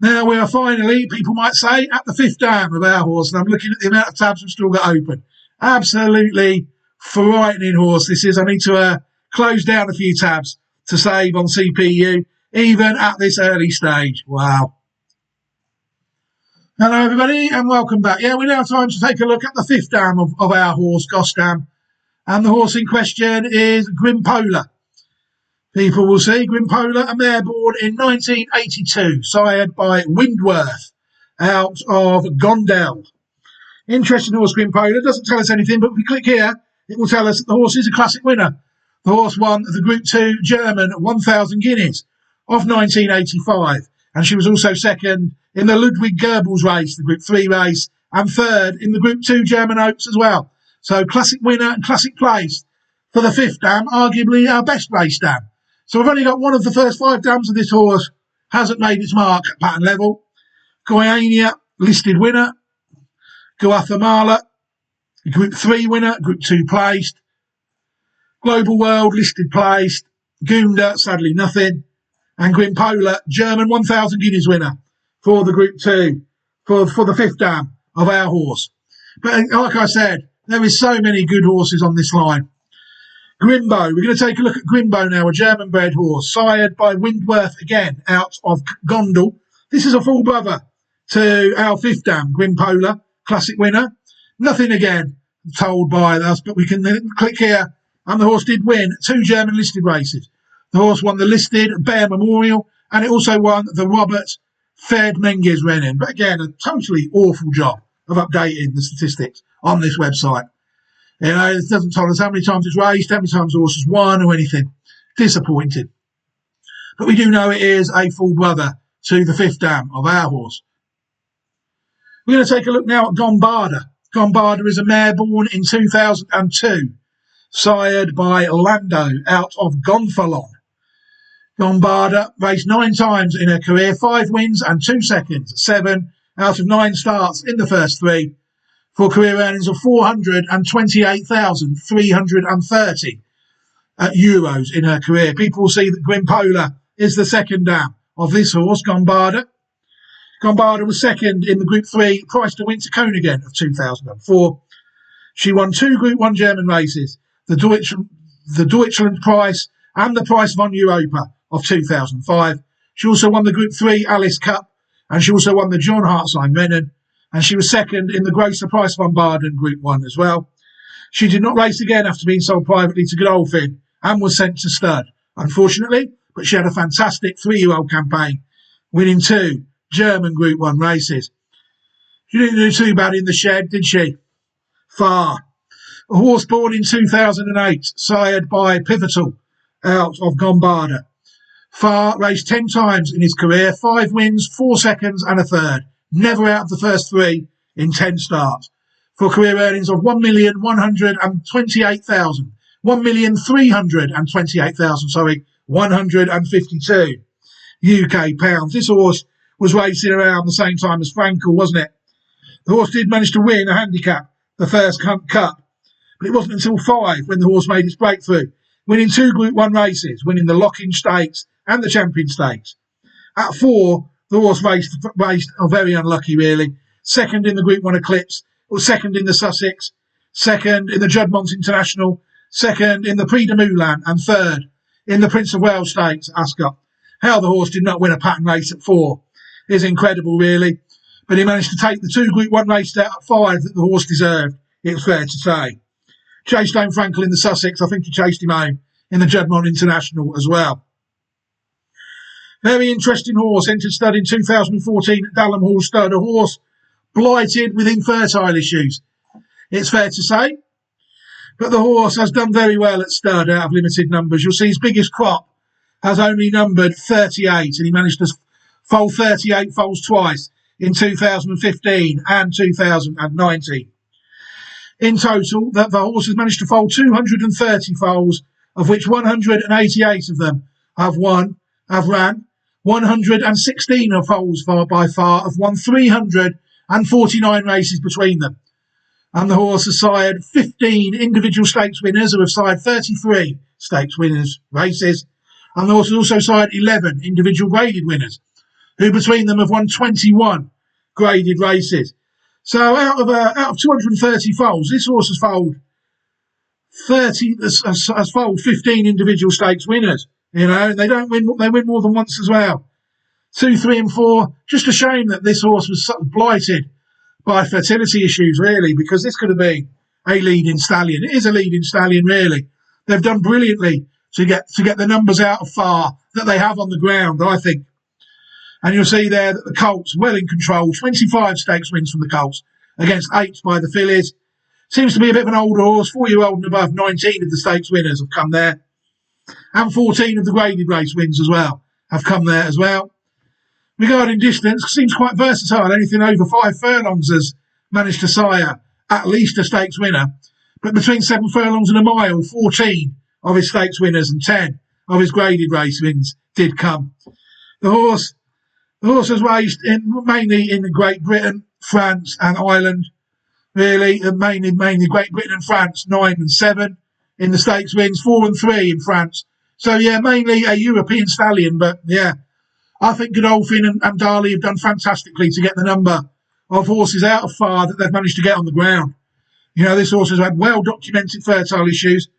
Now we are finally, people might say, at the 5th dam of our horse, and I'm looking at the amount of tabs we've still got open. Absolutely frightening horse this is. I need to close down a few tabs to save on CPU, even at this early stage. Wow. Hello everybody and welcome back. Yeah, we're now time to take a look at the 5th dam of our horse, Gostam. And the horse in question is Grimpola. People will see Grimpola, a mare born in 1982, sired by Windworth, out of Gondel. Interesting horse, Grimpola. Doesn't tell us anything, but if we click here, it will tell us that the horse is a classic winner. The horse won the Group 2 German 1,000 guineas of 1985, and she was also second in the Ludwig Goebbels race, the Group 3 race, and third in the Group 2 German Oaks as well. So classic winner and classic place for the 5th dam, arguably our best race dam. So we've only got one of the first 5 dams of this horse hasn't made its mark at pattern level. Goiania, listed winner. Guatemala, Group 3 winner, Group 2 placed. Global World, listed placed. Gunda, sadly nothing. And Grimpola, German 1,000 guineas winner for the Group 2, for the 5th dam of our horse. But like I said, there is so many good horses on this line. Grimbo, we're going to take a look at Grimbo now, a German-bred horse, sired by Windworth again, out of Gondel. This is a full brother to our 5th dam, Grimpola, classic winner. Nothing again told by us, but we can click here, and the horse did win 2 German listed races. The horse won the listed Bear Memorial, and it also won the Robert Ferd Menges Rennen. But again, a totally awful job of updating the statistics on this website. You know, it doesn't tell us how many times it's raced, how many times the horse has won or anything. Disappointing. But we do know it is a full brother to the 5th dam of our horse. We're going to take a look now at Gombarda. Gombarda is a mare born in 2002, sired by Lando, out of Gonfalon. Gombarda raced 9 times in her career, 5 wins and 2 seconds, 7 out of 9 starts in the first 3, for career earnings of 428,330 euros in her career. People will see that Grimpola is the 2nd dam of this horse, Gombarda. Gombarda was second in the Group 3 Price to Winter Königin of 2004. She won 2 Group 1 German races, the Deutschland Prize and the Price von Europa of 2005. She also won the Group 3 Alice Cup, and she also won the John Hartsheimer Rennen, and she was second in the Grosser Price von Baden Group 1 as well. She did not race again after being sold privately to Godolphin and was sent to stud, unfortunately, but she had a fantastic 3-year-old campaign, winning 2 German Group 1 races. She didn't do too bad in the shed, did she? Far. A horse born in 2008, sired by Pivotal, out of Gombarda. Far raced 10 times in his career, 5 wins, 4 seconds and a third. Never out of the first 3 in 10 starts. For career earnings of 1,128,000. 1,328,000, 152 UK pounds. This horse was racing around the same time as Frankel, wasn't it? The horse did manage to win a handicap, the first cup, but it wasn't until 5 when the horse made its breakthrough, winning 2 Group 1 races, winning the Locking Stakes and the Champion Stakes. At 4, the horse raced very unlucky, really. Second in the Group 1 Eclipse, or second in the Sussex, second in the Juddmonte International, second in the Prix de Moulin, and third in the Prince of Wales Stakes, Ascot. How the horse did not win a pattern race at 4 is incredible, really. But he managed to take the 2 Group 1 races out at 5 that the horse deserved, it's fair to say. Chased home Frankel in the Sussex. I think he chased him home in the Juddmonte International as well. Very interesting horse. Entered stud in 2014 at Dalham Hall Stud. A horse blighted with infertile issues, it's fair to say. But the horse has done very well at stud out of limited numbers. You'll see his biggest crop has only numbered 38, and he managed to foal 38 foals twice in 2015 and 2019. In total, the horses managed to foal 230 foals, of which 188 of them have ran. 116 of foals by far have won 349 races between them. And the horse has sired 15 individual stakes winners who have sired 33 stakes winners races. And the horse has also sired 11 individual graded winners, who between them have won 21 graded races. So out of 230 foals, this horse has foaled 15 individual stakes winners. You know, they win more than once as well. 2, 3, and 4. Just a shame that this horse was sort of blighted by fertility issues, really, because this could have been a leading stallion. It is a leading stallion, really. They've done brilliantly to get the numbers out of Far that they have on the ground, I think. And you'll see there that the Colts, well in control, 25 stakes wins from the Colts against 8 by the fillies. Seems to be a bit of an older horse, 4-year-old and above. 19 of the stakes winners have come there. And 14 of the graded race wins as well have come there as well. Regarding distance, seems quite versatile. Anything over 5 furlongs has managed to sire at least a stakes winner. But between 7 furlongs and a mile, 14 of his stakes winners and 10 of his graded race wins did come. The horse has raced mainly in Great Britain, France and Ireland. Really, mainly Great Britain and France, 9 and 7 in the stakes wins, 4 and 3 in France. So, yeah, mainly a European stallion. But, yeah, I think Godolphin and Darley have done fantastically to get the number of horses out of Far that they've managed to get on the ground. You know, this horse has had well-documented fertile issues.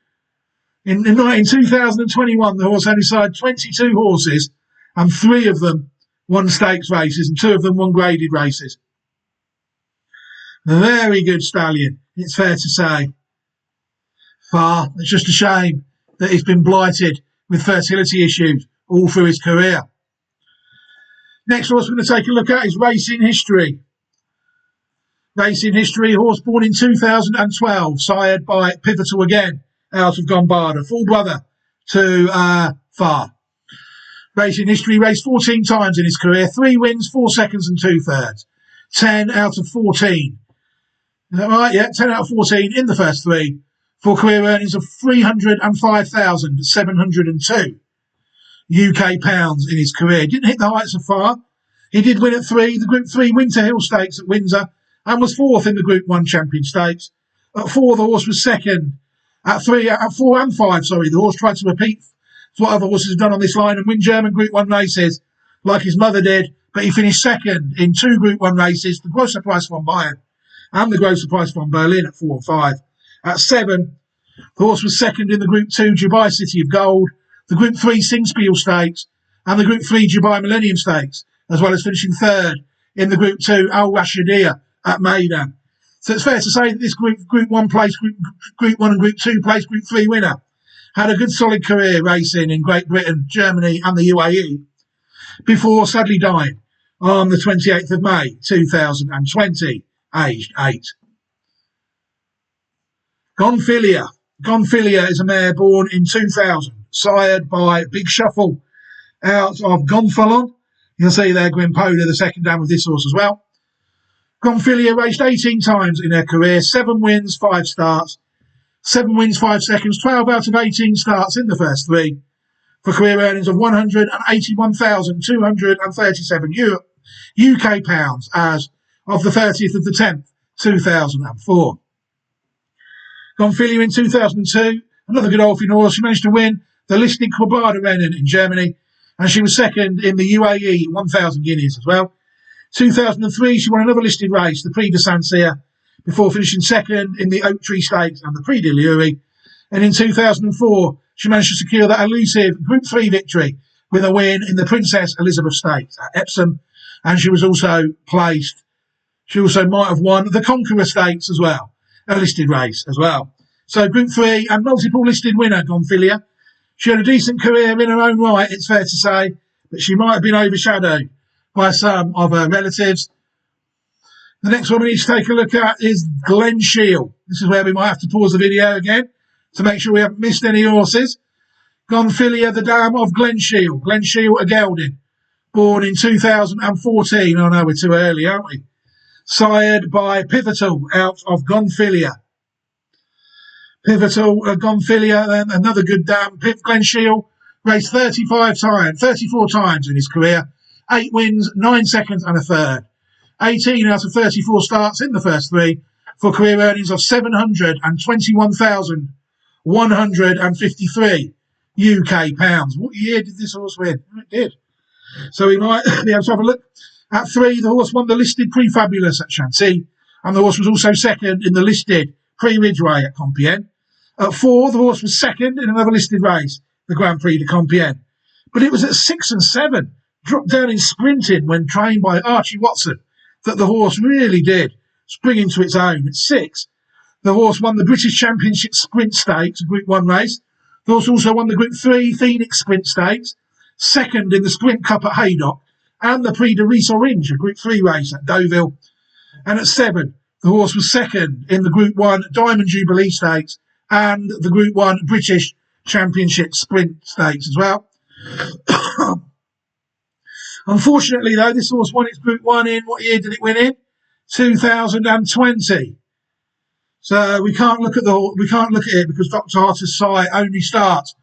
In 2021, the horse only sired 22 horses, and 3 of them won stakes races, and 2 of them won graded races. A very good stallion, it's fair to say. Far, it's just a shame that he's been blighted with fertility issues all through his career. Next horse we're going to take a look at is Racing History. Racing History, horse born in 2012, sired by Pivotal again, out of Gombarda, full brother to Far. Racing History raced 14 times in his career, 3 wins, 4 seconds and 2 thirds. 10 out of 14. Is that right? Yeah, 10 out of 14 in the first 3 for career earnings of 305,702 UK pounds in his career. Didn't hit the heights of Far. He did win at 3, the Group 3 Winter Hill Stakes at Windsor, and was 4th in the Group 1 Champion Stakes. At 4, the horse was 2nd. At 4 and 5, the horse tried to repeat what other horses have done on this line and win German Group 1 races like his mother did, but he finished 2nd in 2 Group 1 races, the Grosser Preis von Bayern and the Grosser Preis von Berlin at 4 and 5. At 7, the horse was 2nd in the Group 2 Dubai City of Gold, the Group 3 Singspiel Stakes and the Group 3 Dubai Millennium Stakes, as well as finishing 3rd in the Group 2 Al Rashidiyah at Maidan. So it's fair to say that this Group 1 place, Group 1 and Group 2 place, Group 3 winner had a good solid career racing in Great Britain, Germany and the UAE before sadly dying on the 28th of May 2020, aged 8. Gonfilia. Gonfilia is a mare born in 2000, sired by Big Shuffle out of Gonfalon. You'll see there Gwimpoda, the second dam of this horse as well. Gonfilia raced 18 times in her career, 7 wins, 5 starts, 7 wins, 5 seconds, 12 out of 18 starts in the first 3 for career earnings of 181,237 UK pounds as of the 30th of the 10th, 2004. Gonfilia in 2002, another Godolphin horse. She managed to win the listed Quabarda Rennen in Germany, and she was 2nd in the UAE, 1,000 guineas as well. 2003, she won another listed race, the Prix de Saint-Cyr, before finishing 2nd in the Oak Tree Stakes and the Prix de Lurie. And in 2004, she managed to secure that elusive Group 3 victory with a win in the Princess Elizabeth Stakes at Epsom. And she was also placed, she also might have won the Conqueror Stakes as well, a listed race as well. So Group 3 and multiple listed winner, Gonfilia. She had a decent career in her own right, it's fair to say, but she might have been overshadowed by some of her relatives. The next one we need to take a look at is Glen Shiel. This is where we might have to pause the video again to make sure we haven't missed any horses. Gonfilia, the dam of Glen Shiel. Glen Shiel, a gelding. born in 2014. Oh no, we're too early, aren't we? Sired by Pivotal out of Gonfilia. Pivotal, Gonfilia, another good dam. Glen Shield raced 34 times in his career. 8 wins, 9 seconds and a third. 18 out of 34 starts in the first 3 for career earnings of £721,153 UK pounds. What year did this horse win? It did. So we might be able to have a look. At 3, the horse won the listed Prefabulous at Chantilly, and the horse was also second in the listed Pre-Ridgeway at Compiègne. At 4, the horse was second in another listed race, the Grand Prix de Compiègne. But it was at 6 and 7, dropped down in sprinting when trained by Archie Watson, that the horse really did spring into its own. At 6, the horse won the British Championship Sprint Stakes, a Group 1 race. The horse also won the Group 3 Phoenix Sprint Stakes, second in the Sprint Cup at Haydock, and the Prix de Ris Orange, a Group 3 race at Deauville. And at 7, the horse was second in the Group 1 Diamond Jubilee Stakes and the Group 1 British Championship Sprint Stakes as well. Unfortunately, though, this horse won its Group 1 in, what year did it win in? 2020. So we can't look at it because Dr. Harter's site only starts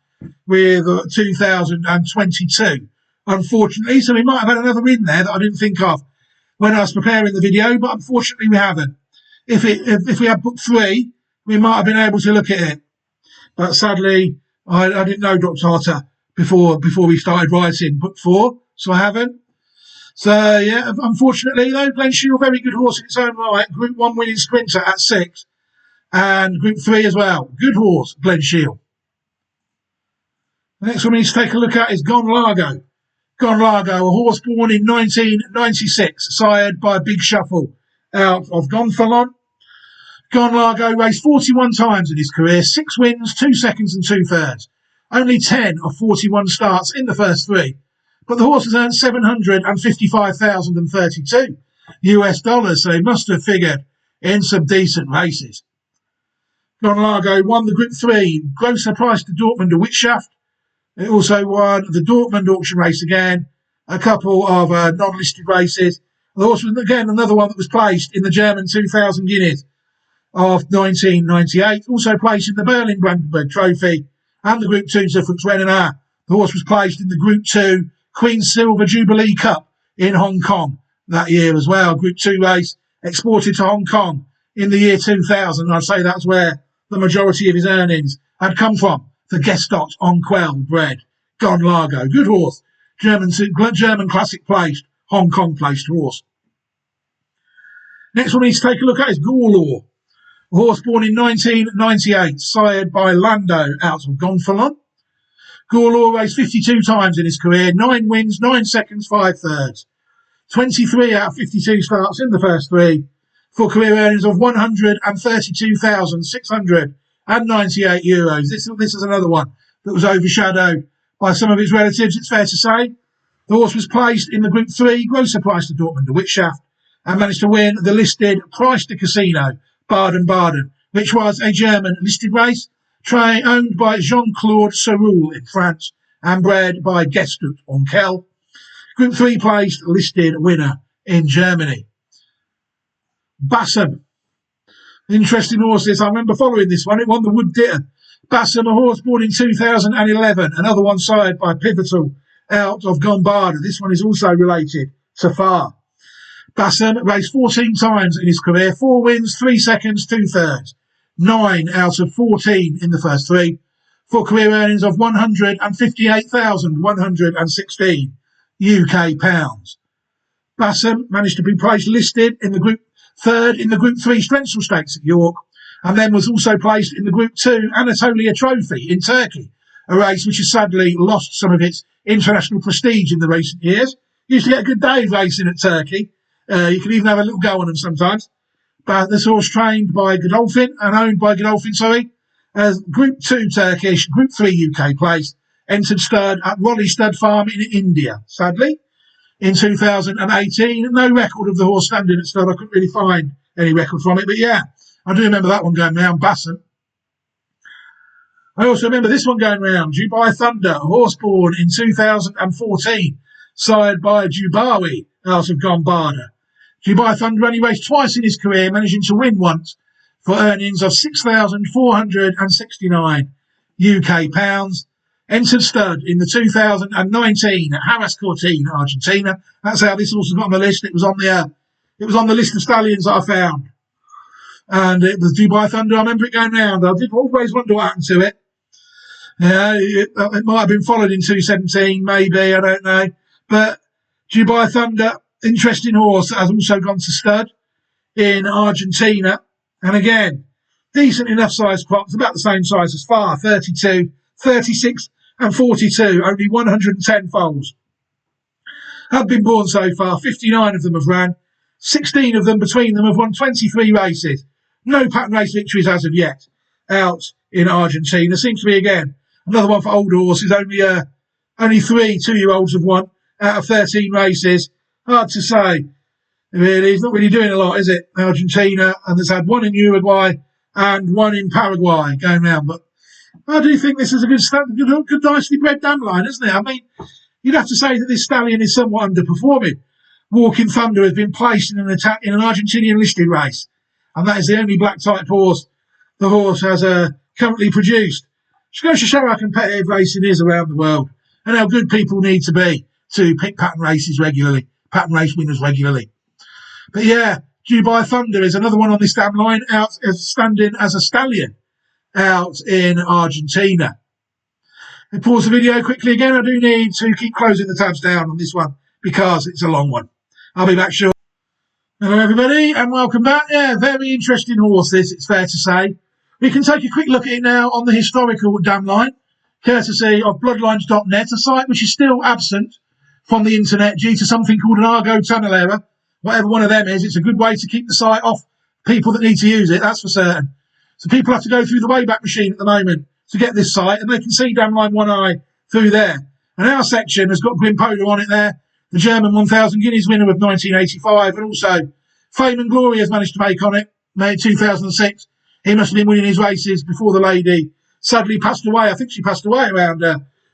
with 2022. Unfortunately, so we might have had another win there that I didn't think of when I was preparing the video, but unfortunately we haven't. If we had book 3, we might have been able to look at it. But sadly, I didn't know Dr. Harter before we started writing book 4, so I haven't. So yeah, unfortunately though, Glen Shield, very good horse in its own right. Group 1 winning sprinter at 6, and Group 3 as well. Good horse, Glen Shield. The next one we need to take a look at is Gone Largo. Gone Largo, a horse born in 1996, sired by Big Shuffle out of Gonfalon. Gone Largo raced 41 times in his career, 6 wins, 2 seconds and 2 thirds. Only 10 of 41 starts in the first 3. But the horse has earned $755,032 US dollars, so he must have figured in some decent races. Gone Largo won the Group 3 Grosser Price to Dortmund to Witschaft. It also won the Dortmund auction race again, a couple of non-listed races. The horse was, again, another one that was placed in the German 2000 Guineas of 1998, also placed in the Berlin Brandenburg Trophy and the Group 2 Zuffix Renner. The horse was placed in the Group 2 Queen's Silver Jubilee Cup in Hong Kong that year as well. Group 2 race exported to Hong Kong in the year 2000. I'd say that's where the majority of his earnings had come from. The Gestot on Quell bred Gone Largo. Good horse. German classic placed, Hong Kong placed horse. Next one we need to take a look at is Gorlaw. A horse born in 1998, sired by Lando out of Gonfalon. Gorlaw raced 52 times in his career, 9 wins, 9 seconds, 5 thirds. 23 out of 52 starts in the first 3 for career earnings of €132,698. This is another one that was overshadowed by some of his relatives, it's fair to say. The horse was placed in the Group 3 Grosser Price to Dortmund to Witschaft and managed to win the listed Price de Casino Baden-Baden, which was a German listed race owned by Jean-Claude Seroul in France and bred by Gestot on Kell. Group 3 placed listed winner in Germany. Bassam. Interesting horses. I remember following this one. It won the Wood Ditton. Bassam, a horse born in 2011. Another one sired by Pivotal out of Gombarda. This one is also related to Far. Bassam raced 14 times in his career. 4 wins, 3 seconds, 2 thirds. 9 out of 14 in the first 3 for career earnings of £158,116 UK pounds. Bassam managed to be placed listed in the Group 3rd in the Group 3 Strensel Stakes at York, and then was also placed in the Group 2 Anatolia Trophy in Turkey, a race which has sadly lost some of its international prestige in the recent years. Used to get a good day racing at Turkey. You can even have a little go on them sometimes. But this horse trained by Godolphin and owned by Godolphin, as Group 2 Turkish, Group 3 UK place, entered stud at Raleigh Stud Farm in India. Sadly, in 2018, no record of the horse standing at stud. I couldn't really find any record from it, but yeah, I do remember that one going round. Bassam. I also remember this one going round. Dubai Thunder, a horse born in 2014, sired by Dubawi out of Gambada. Dubai Thunder only raced twice in his career, managing to win once for earnings of £6,469 UK pounds. Entered stud in the 2019 at Harris Cortina, Argentina. That's how this horse got on the list. It was on the list of stallions that I found, and it was Dubai Thunder. I remember it going round. I did always wonder what happened to it. It might have been followed in 2017, maybe, I don't know. But Dubai Thunder, interesting horse that has also gone to stud in Argentina. And again, decent enough size crops, about the same size as Far, 32, 36 and 42, only 110 foals. Have been born so far, 59 of them have ran, 16 of them between them have won 23 races. No pattern race victories as of yet out in Argentina. Seems to be, again, another one for older horses. Only 3 2-year-olds have won out of 13 races. Hard to say, really. It's not really doing a lot, is it? Argentina, and there's had one in Uruguay and one in Paraguay going round. But I do think this is a good nicely bred dam line, isn't it? I mean, you'd have to say that this stallion is somewhat underperforming. Walking Thunder has been placed in an Argentinian listed race, and that is the only black type horse the horse has currently produced. Just goes to show how competitive racing is around the world, and how good people need to be to pick pattern race winners regularly. But yeah, Dubai Thunder is another one on this dam line, out standing as a stallion out in Argentina. I pause the video quickly again. I do need to keep closing the tabs down on this one because it's a long one. I'll be back shortly. Hello everybody and welcome back. Yeah, very interesting horse this, it's fair to say. We can take a quick look at it now on the historical dam line, courtesy of bloodlines.net, a site which is still absent from the internet due to something called an Argo tunnel error. Whatever one of them is, it's a good way to keep the site off people that need to use it, that's for certain. So people have to go through the Wayback Machine at the moment to get this site, and they can see Dam Line 1i through there. And our section has got Grimpolo on it there, the German 1000 Guineas winner of 1985, and also Fame and Glory has managed to make on it, made 2006. He must have been winning his races before the lady sadly passed away. I think she passed away around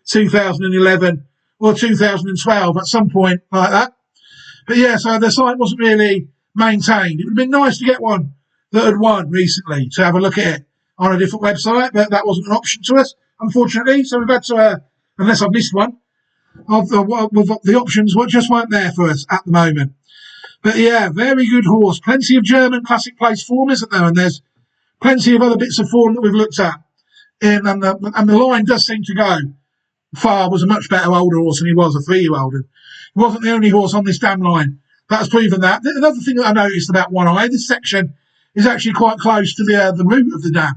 2011 or 2012 at some point like that. But yeah, so the site wasn't really maintained. It would have been nice to get one that had won recently to have a look at it on a different website, but that wasn't an option to us, unfortunately. So we've had to, unless I've missed one, of the options just weren't there for us at the moment. But yeah, very good horse. Plenty of German classic place form, isn't there? And there's plenty of other bits of form that we've looked at. And the line does seem to go. Far was a much better older horse than he was a 3-year-old. And he wasn't the only horse on this dam line that's proven that. Another thing that I noticed about 1i, this section is actually quite close to the route of the dam.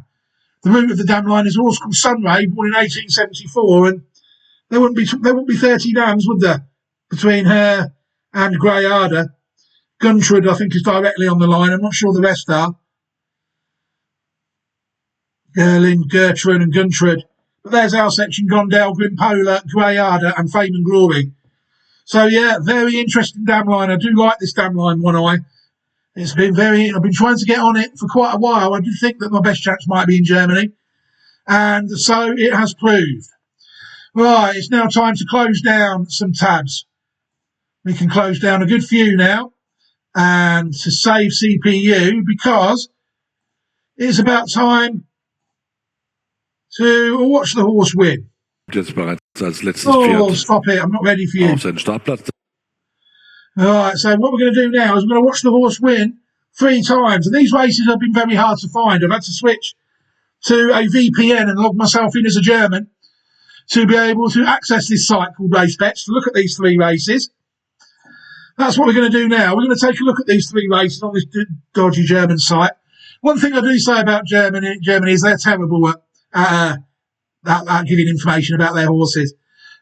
The route of the dam line is a horse called Sunray, born in 1874, and there wouldn't be 30 dams, would there, between her and Grey Arder. Guntrud, I think, is directly on the line. I'm not sure the rest are. Gerlin, Gertrude and Guntrud. But there's our section: Gondel, Grimpola, Grey Arder and Fame and Glory. So yeah, very interesting dam line. I do like this dam line 1i. I've been trying to get on it for quite a while. I do think that my best chance might be in Germany. And so it has proved. Right, it's now time to close down some tabs. We can close down a good few now. And to save CPU, because it's about time to watch the horse win. Oh, stop it. I'm not ready for you. All right, so what we're going to do now is we're going to watch the horse win 3 times. And these races have been very hard to find. I've had to switch to a VPN and log myself in as a German to be able to access this site called RaceBets to look at these 3 races. That's what we're going to do now. We're going to take a look at these 3 races on this dodgy German site. One thing I do say about Germany is they're terrible at giving information about their horses.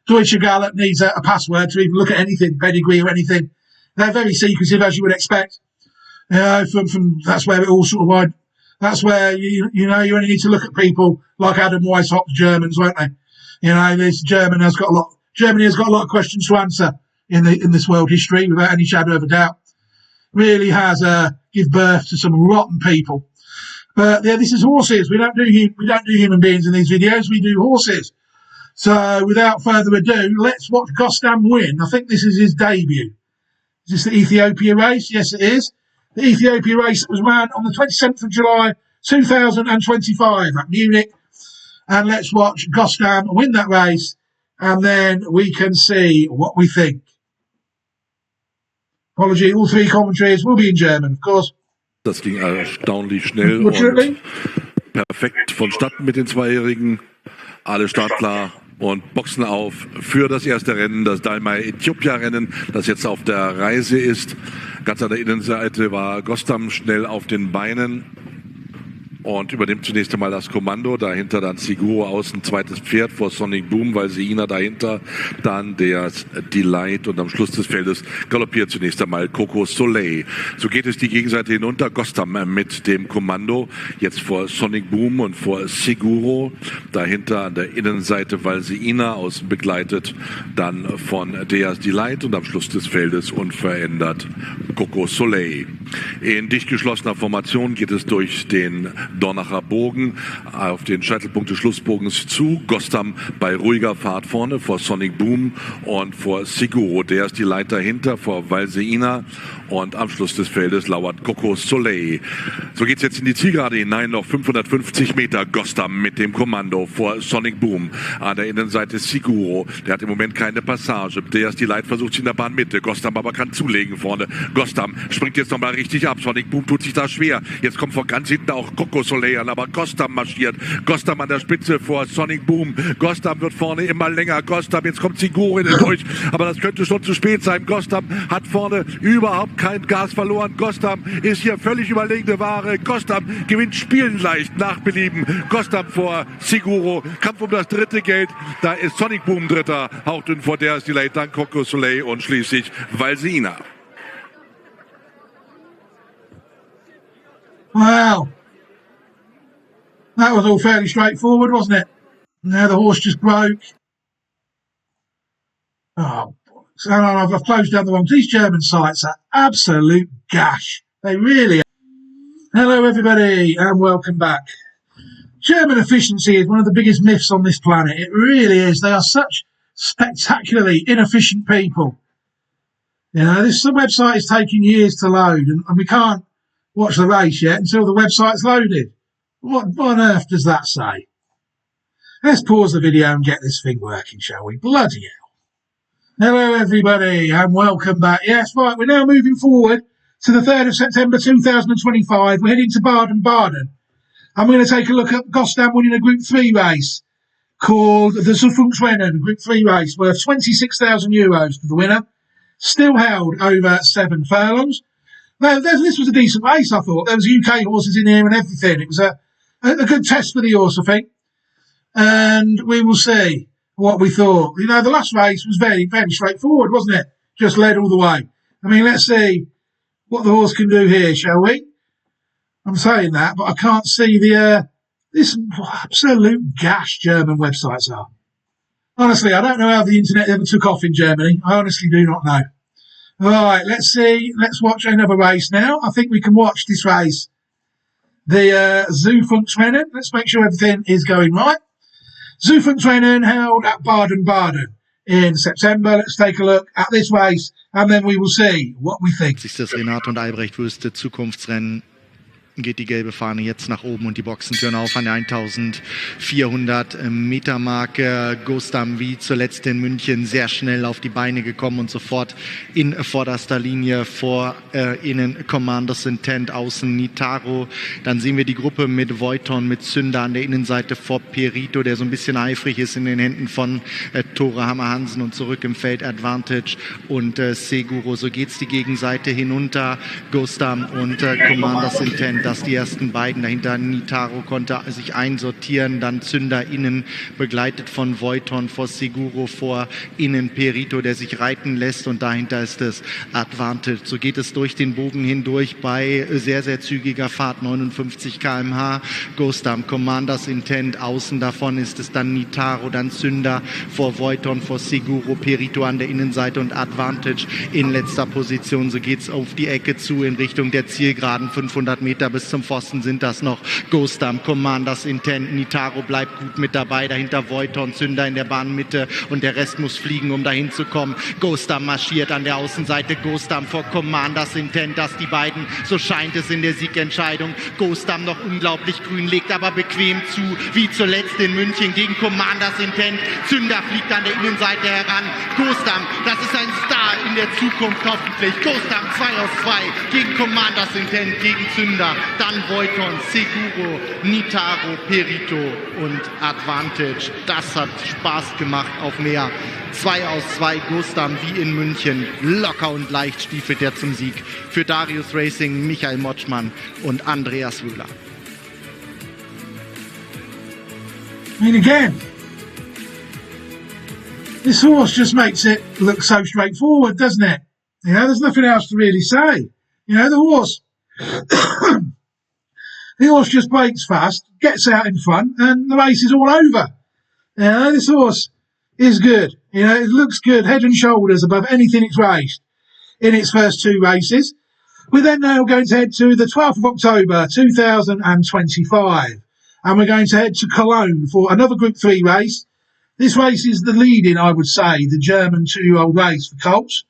Deutsche Gallop needs a password to even look at anything, pedigree or anything. They're very secretive, as you would expect. From that's where it all sort of. That's where you only need to look at people like Adam Weishaupt, the Germans, won't they? Germany has got a lot of questions to answer in this world history, without any shadow of a doubt. Really has give birth to some rotten people. But yeah, this is horses. We don't do human beings in these videos. We do horses. So without further ado, let's watch Gostam win. I think this is his debut. Is this the Ethiopia race? Yes, it is. The Ethiopia race that was run on the 27th of July 2025 at Munich. And let's watch Gostam win that race, and then we can see what we think. Apology, all three commentaries will be in German, of course. Das ging erstaunlich schnell und perfekt vonstatten mit den Zweijährigen. Alle startklar und boxen auf für das erste Rennen, das Dalmai-Äthiopia-Rennen, das jetzt auf der Reise ist. Ganz an der Innenseite war Gostam schnell auf den Beinen und übernimmt zunächst einmal das Kommando. Dahinter dann Siguro außen, zweites Pferd vor Sonic Boom, weil Seina dahinter, dann der Delight und am Schluss des Feldes galoppiert zunächst einmal Coco Soleil. So geht es die Gegenseite hinunter. Gostam mit dem Kommando, jetzt vor Sonic Boom und vor Siguro. Dahinter an der Innenseite Valseina, außen begleitet dann von Deas Delight und am Schluss des Feldes unverändert Coco Soleil. In dicht geschlossener Formation geht es durch den Dornacher Bogen auf den Scheitelpunkt des Schlussbogens zu. Gostam bei ruhiger Fahrt vorne vor Sonic Boom und vor Siguro. Der ist die Leiter dahinter vor Valseina und am Schluss des Feldes lauert Coco Soleil. So geht es jetzt in die Zielgerade hinein, noch 550 Meter. Gostam mit dem Kommando vor Sonic Boom. An der Innenseite Siguro. Der hat im Moment keine Passage. Der ist die Leit, versucht in der Bahnmitte. Gostam aber kann zulegen vorne. Gostam springt jetzt nochmal richtig ab. Sonic Boom tut sich da schwer. Jetzt kommt von ganz hinten auch Coco Soleil an, aber Gostam marschiert. Gostam an der Spitze vor Sonic Boom. Gostam wird vorne immer länger. Gostam, jetzt kommt Siguro in den durch. Aber das könnte schon zu spät sein. Gostam hat vorne überhaupt kein Gas verloren. Gostam ist hier völlig überlegene Ware. Gostam gewinnt spielen leicht nach Belieben. Gostam vor Siguro. Kampf um das dritte Geld. Da ist Sonic Boom dritter. Hauchdünn vor der ist die Late, dann Coco Soleil und schließlich Valseina. Wow. That was all fairly straightforward, wasn't it? Now the horse just broke. Oh, so I've closed down the ones. These German sites are absolute gash. They really are. Hello, everybody, and welcome back. German efficiency is one of the biggest myths on this planet. It really is. They are such spectacularly inefficient people. You know, this website is taking years to load, and we can't watch the race yet until the website's loaded. What on earth does that say? Let's pause the video and get this thing working, shall we? Bloody hell. Hello, everybody, and welcome back. Yes, right, we're now moving forward to the 3rd of September 2025. We're heading to Baden-Baden. And we're going to take a look at Gostam winning a Group 3 race called the Zukunftsrennen, Group 3 race, worth €26,000 to the winner. Still held over 7 furlongs. Now, this was a decent race, I thought. There was UK horses in here and everything. It was a good test for the horse, I think. And we will see what we thought. You know, the last race was very, very straightforward, wasn't it? Just led all the way. I mean, let's see what the horse can do here, shall we? I'm saying that, but I can't see this absolute gash German websites are. Honestly, I don't know how the internet ever took off in Germany. I honestly do not know. All right, let's see. Let's watch another race now. I think we can watch this race. The Zukunftsrennen. Let's make sure everything is going right. Zukunftsrennen held at Baden-Baden in September. Let's take a look at this race and then we will see what we think. Das Renate und Albrecht Würste Zukunftsrennen. Geht die gelbe Fahne jetzt nach oben und die Boxentüren auf an der 1400 Meter Marke. Gostam wie zuletzt in München sehr schnell auf die Beine gekommen und sofort in vorderster Linie vor innen Commander's Intent, außen Nitaro. Dann sehen wir die Gruppe mit Voiton, mit Zünder an der Innenseite vor Perito, der so ein bisschen eifrig ist in den Händen von Tore Hammer Hansen und zurück im Feld Advantage und Seguro. So geht's die Gegenseite hinunter. Gostam und Commander's Intent. Dass die ersten beiden dahinter, Nitaro konnte sich einsortieren, dann Zünder innen, begleitet von Voiton, vor Siguro, vor innen Perito, der sich reiten lässt und dahinter ist es Advantage. So geht es durch den Bogen hindurch bei sehr, sehr zügiger Fahrt, 59 km/h. Gostam, Commander's Intent, außen davon ist es dann Nitaro, dann Zünder vor Voiton, vor Siguro, Perito an der Innenseite und Advantage in letzter Position. So geht es auf die Ecke zu in Richtung der Zielgeraden, 500 Meter bis zum Pfosten sind das noch. Gostam, Commanders Intent, Nitaro bleibt gut mit dabei, dahinter Voiton, Zünder in der Bahnmitte und der Rest muss fliegen, um dahin zu kommen. Gostam marschiert an der Außenseite, Gostam vor Commanders Intent, dass die beiden, so scheint es in der Siegentscheidung, Gostam noch unglaublich grün, legt aber bequem zu, wie zuletzt in München gegen Commanders Intent. Zünder fliegt an der Innenseite heran. Gostam, das ist ein Star in der Zukunft hoffentlich. Gostam 2 aus 2 gegen Commanders Intent, gegen Zünder. Dann Voiton, Seguro, Nitaro, Perito und Advantage. Das hat Spaß gemacht auf mehr. 2 aus 2 Gostam wie in München. Locker und leicht stiefelt er zum Sieg. Für Darius Racing, Michael Motschmann und Andreas Wöhler. I mean, again, this horse just makes it look so straightforward, doesn't it? You know, there's nothing else to really say. You know, the horse just breaks fast, gets out in front, and the race is all over. You know, this horse is good. You know, it looks good, head and shoulders above anything it's raced in its first 2 races. We're then now going to head to the 12th of October, 2025. And we're going to head to Cologne for another Group 3 race. This race is the leading, I would say, the German 2-year-old race for colts.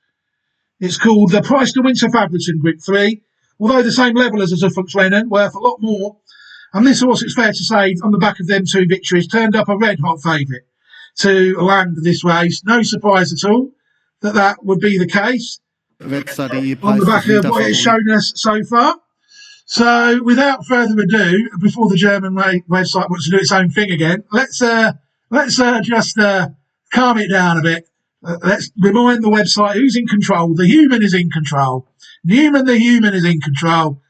It's called the Price to Winter Fabriton Group 3, although the same level as the Fuchsrennen, worth a lot more. And this horse, it's fair to say, on the back of them 2 victories, turned up a red-hot favourite to land this race. No surprise at all that would be the case on the back of what it's shown us so far. So, without further ado, before the German website wants to do its own thing again, let's just calm it down a bit. Let's remind the website who's in control. The human is in control. Newman, the human, is in control.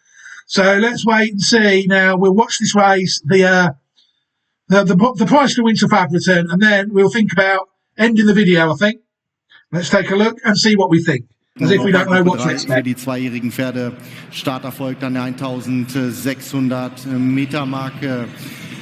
So let's wait and see. Now we'll watch this race, the Price to Winter Fabriton, and then we'll think about ending the video. I think. Let's take a look and see what we think. As if we don't know what to expect. Für die zweijährigen Pferde. Start erfolgt an der 1600 Meter Marke.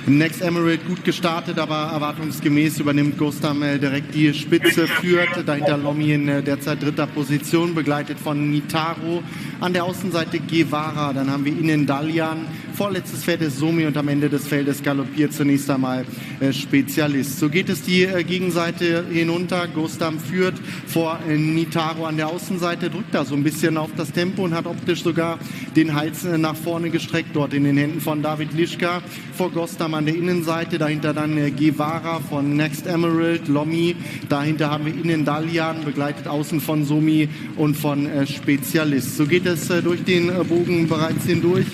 Next Emerald gut gestartet, aber erwartungsgemäß übernimmt Gostam direkt die Spitze, führt dahinter Lommi in derzeit 3. Position, begleitet von Nitaro. An der Außenseite Guevara, dann haben wir innen Dalian, vorletztes Feld ist Somi und am Ende des Feldes galoppiert zunächst einmal Spezialist. So geht es die Gegenseite hinunter. Gostam führt vor Nitaro an der Außenseite, drückt da so ein bisschen auf das Tempo und hat optisch sogar den Hals nach vorne gestreckt, dort in den Händen von David Lischka. Vor Gostam an der Innenseite, dahinter dann Guevara von Next Emerald, Lommi, dahinter haben wir innen Dalian, begleitet außen von Somi und von Spezialist. So geht es durch den Bogen bereits hindurch.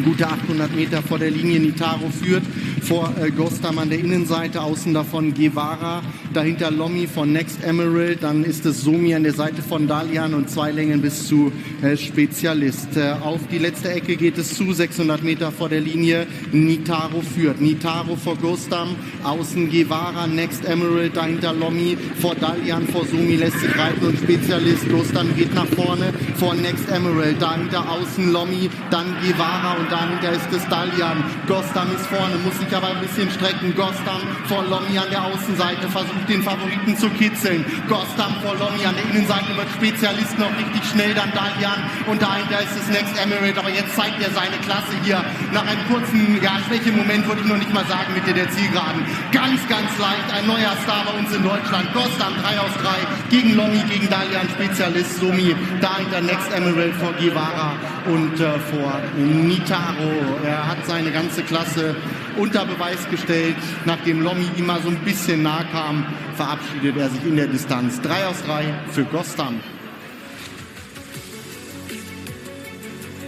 Gute 800 Meter vor der Linie. Nitaro führt vor Gostam an der Innenseite, außen davon Guevara, dahinter Lommi von Next Emerald, dann ist es Somi an der Seite von Dalian und 2 Längen bis zu Spezialist. Auf die letzte Ecke geht es zu, 600 Meter vor der Linie. Nitaro führt. Nitaro vor Gostam, außen Guevara, Next Emerald, dahinter Lommi, vor Dalian, vor Somi lässt sich reiten und Spezialist. Gostam geht nach vorne, vor Next Emerald, dahinter außen Lommi, dann Guevara und dahinter ist es Dalian. Gostam ist vorne, muss sich aber ein bisschen strecken. Gostam vor Lommi an der Außenseite, versucht den Favoriten zu kitzeln. Gostam vor Lommi an der Innenseite, wird Spezialist noch richtig schnell, dann Dalian und dahinter ist es Next Emerald, aber jetzt zeigt er seine Klasse hier. Nach einem kurzen, Schwächemoment würde ich noch nicht mal sagen, Mitte der Zielgeraden. Ganz, ganz leicht, ein neuer Star bei uns in Deutschland. Gostam 3 aus 3 gegen Lommi, gegen Dalian, Spezialist Somi, dahinter Next Emerald vor Guevara und vor Nitaro. Er hat seine ganze Klasse unter Beweis gestellt. Nachdem Lommi ihm mal so ein bisschen nahe kam, verabschiedet er sich in der Distanz. 3 aus 3 für Gostam.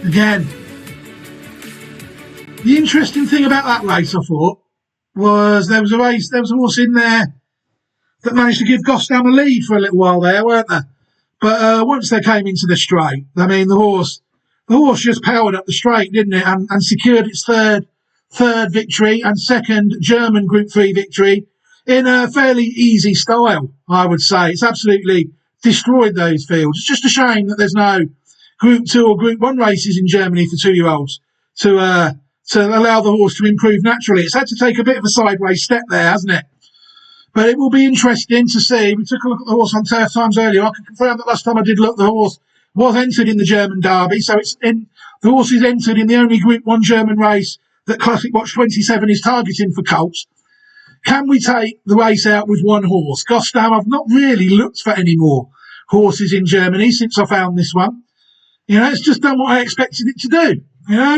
Again, the interesting thing about that race, I thought, was there was a horse in there that managed to give Gostam a lead for a little while there, weren't there? But once they came into the straight, I mean, the horse just powered up the straight, didn't it? And secured its third victory and second German Group 3 victory in a fairly easy style, I would say. It's absolutely destroyed those fields. It's just a shame that there's no Group 2 or Group 1 races in Germany for 2-year-olds to allow the horse to improve naturally. It's had to take a bit of a sideways step there, hasn't it? But it will be interesting to see. We took a look at the horse on Turf Times earlier. I can confirm that last time I did look, the horse was entered in the German Derby, so it's in The horse is entered in the only Group 1 German race that Classic Watch 27 is targeting for colts. Can we take the race out with one horse? Gostam, I've not really looked for any more horses in Germany since I found this one. It's just done what I expected it to do,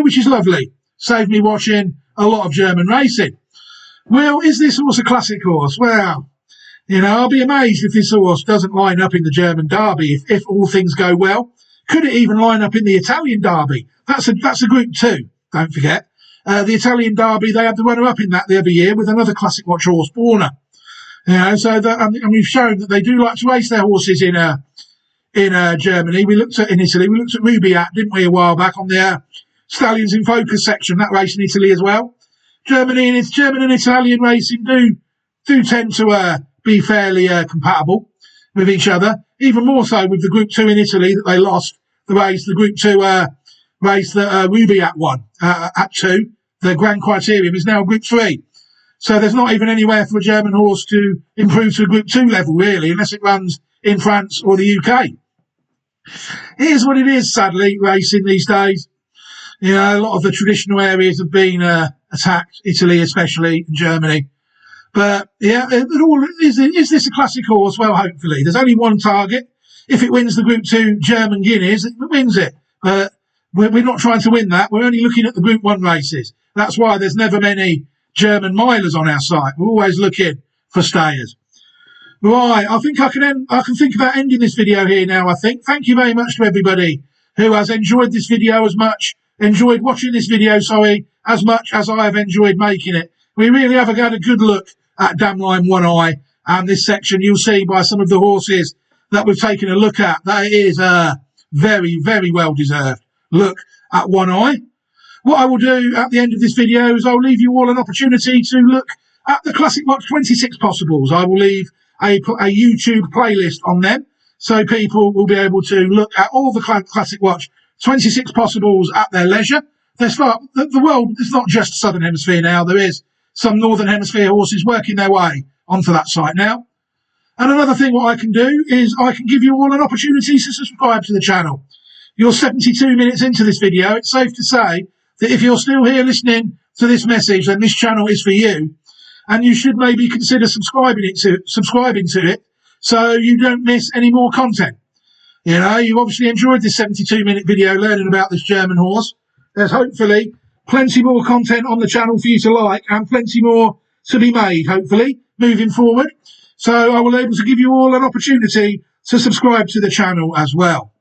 which is lovely. Saved me watching a lot of German racing. Well, is this horse a classic horse? Well, I'll be amazed if this horse doesn't line up in the German Derby if all things go well. Could it even line up in the Italian Derby? That's a Group 2, don't forget. The Italian Derby, they had the runner-up in that the other year with another Classic Watch horse, Borna. And we've shown that they do like to race their horses in Germany. In Italy. We looked at Rubiat, didn't we, a while back on the Stallions in Focus section, that race in Italy as well. German and Italian racing do tend to be fairly compatible with each other, even more so with the Group 2 in Italy that they lost the Group 2 race that Rubiat won at 2. The Grand Criterium is now Group 3. So there's not even anywhere for a German horse to improve to a Group 2 level, really, unless it runs in France or the UK. Here's what it is, sadly, racing these days. A lot of the traditional areas have been attacked, Italy especially, and Germany. But, is this a classic horse? Well, hopefully. There's only one target. If it wins the Group 2 German Guineas, it wins it. But we're not trying to win that. We're only looking at the Group 1 races. That's why there's never many German milers on our site. We're always looking for stayers. Right, I think I can think about ending this video here now, I think. Thank you very much to everybody who has enjoyed this video enjoyed watching this video, as much as I have enjoyed making it. We really have had a good look at Damline One Eye, and this section you'll see by some of the horses that we've taken a look at that it is a very, very well deserved look at One Eye. What I will do at the end of this video is I'll leave you all an opportunity to look at the Classic Watch 26 Possibles. I will leave a YouTube playlist on them, so people will be able to look at all the Classic Watch 26 Possibles at their leisure. The world is not just Southern Hemisphere now. There is some Northern Hemisphere horses working their way onto that site now. And another thing what I can do is I can give you all an opportunity to subscribe to the channel. You're 72 minutes into this video. It's safe to say that if you're still here listening to this message, then this channel is for you. And you should maybe consider subscribing to it so you don't miss any more content. You obviously enjoyed this 72-minute video learning about this German horse. There's hopefully plenty more content on the channel for you to like and plenty more to be made, hopefully, moving forward. So I will be able to give you all an opportunity to subscribe to the channel as well.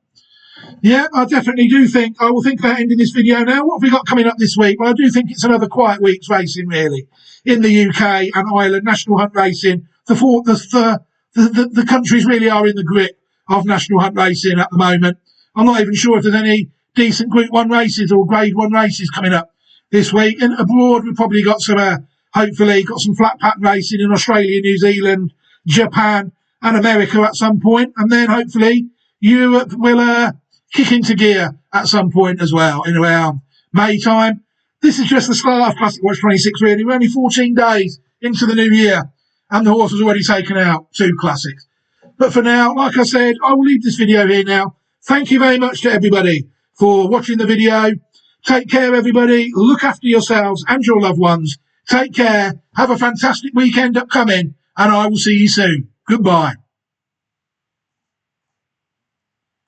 Yeah, I definitely do think I will think about ending this video now. What have we got coming up this week? Well, I do think it's another quiet week's racing, really, in the UK and Ireland. National Hunt racing. The countries really are in the grip of National Hunt racing at the moment. I'm not even sure if there's any decent Group 1 races or Grade 1 races coming up this week. And abroad, we've probably got some, hopefully, got some flat pattern racing in Australia, New Zealand, Japan, and America at some point. And then hopefully Europe will kick into gear at some point as well in around May time. This is just the start of Classic Watch 26, really. We're only 14 days into the new year, and the horse has already taken out 2 classics. But for now, like I said, I will leave this video here now. Thank you very much to everybody for watching the video. Take care, everybody. Look after yourselves and your loved ones. Take care. Have a fantastic weekend upcoming, and I will see you soon. Goodbye.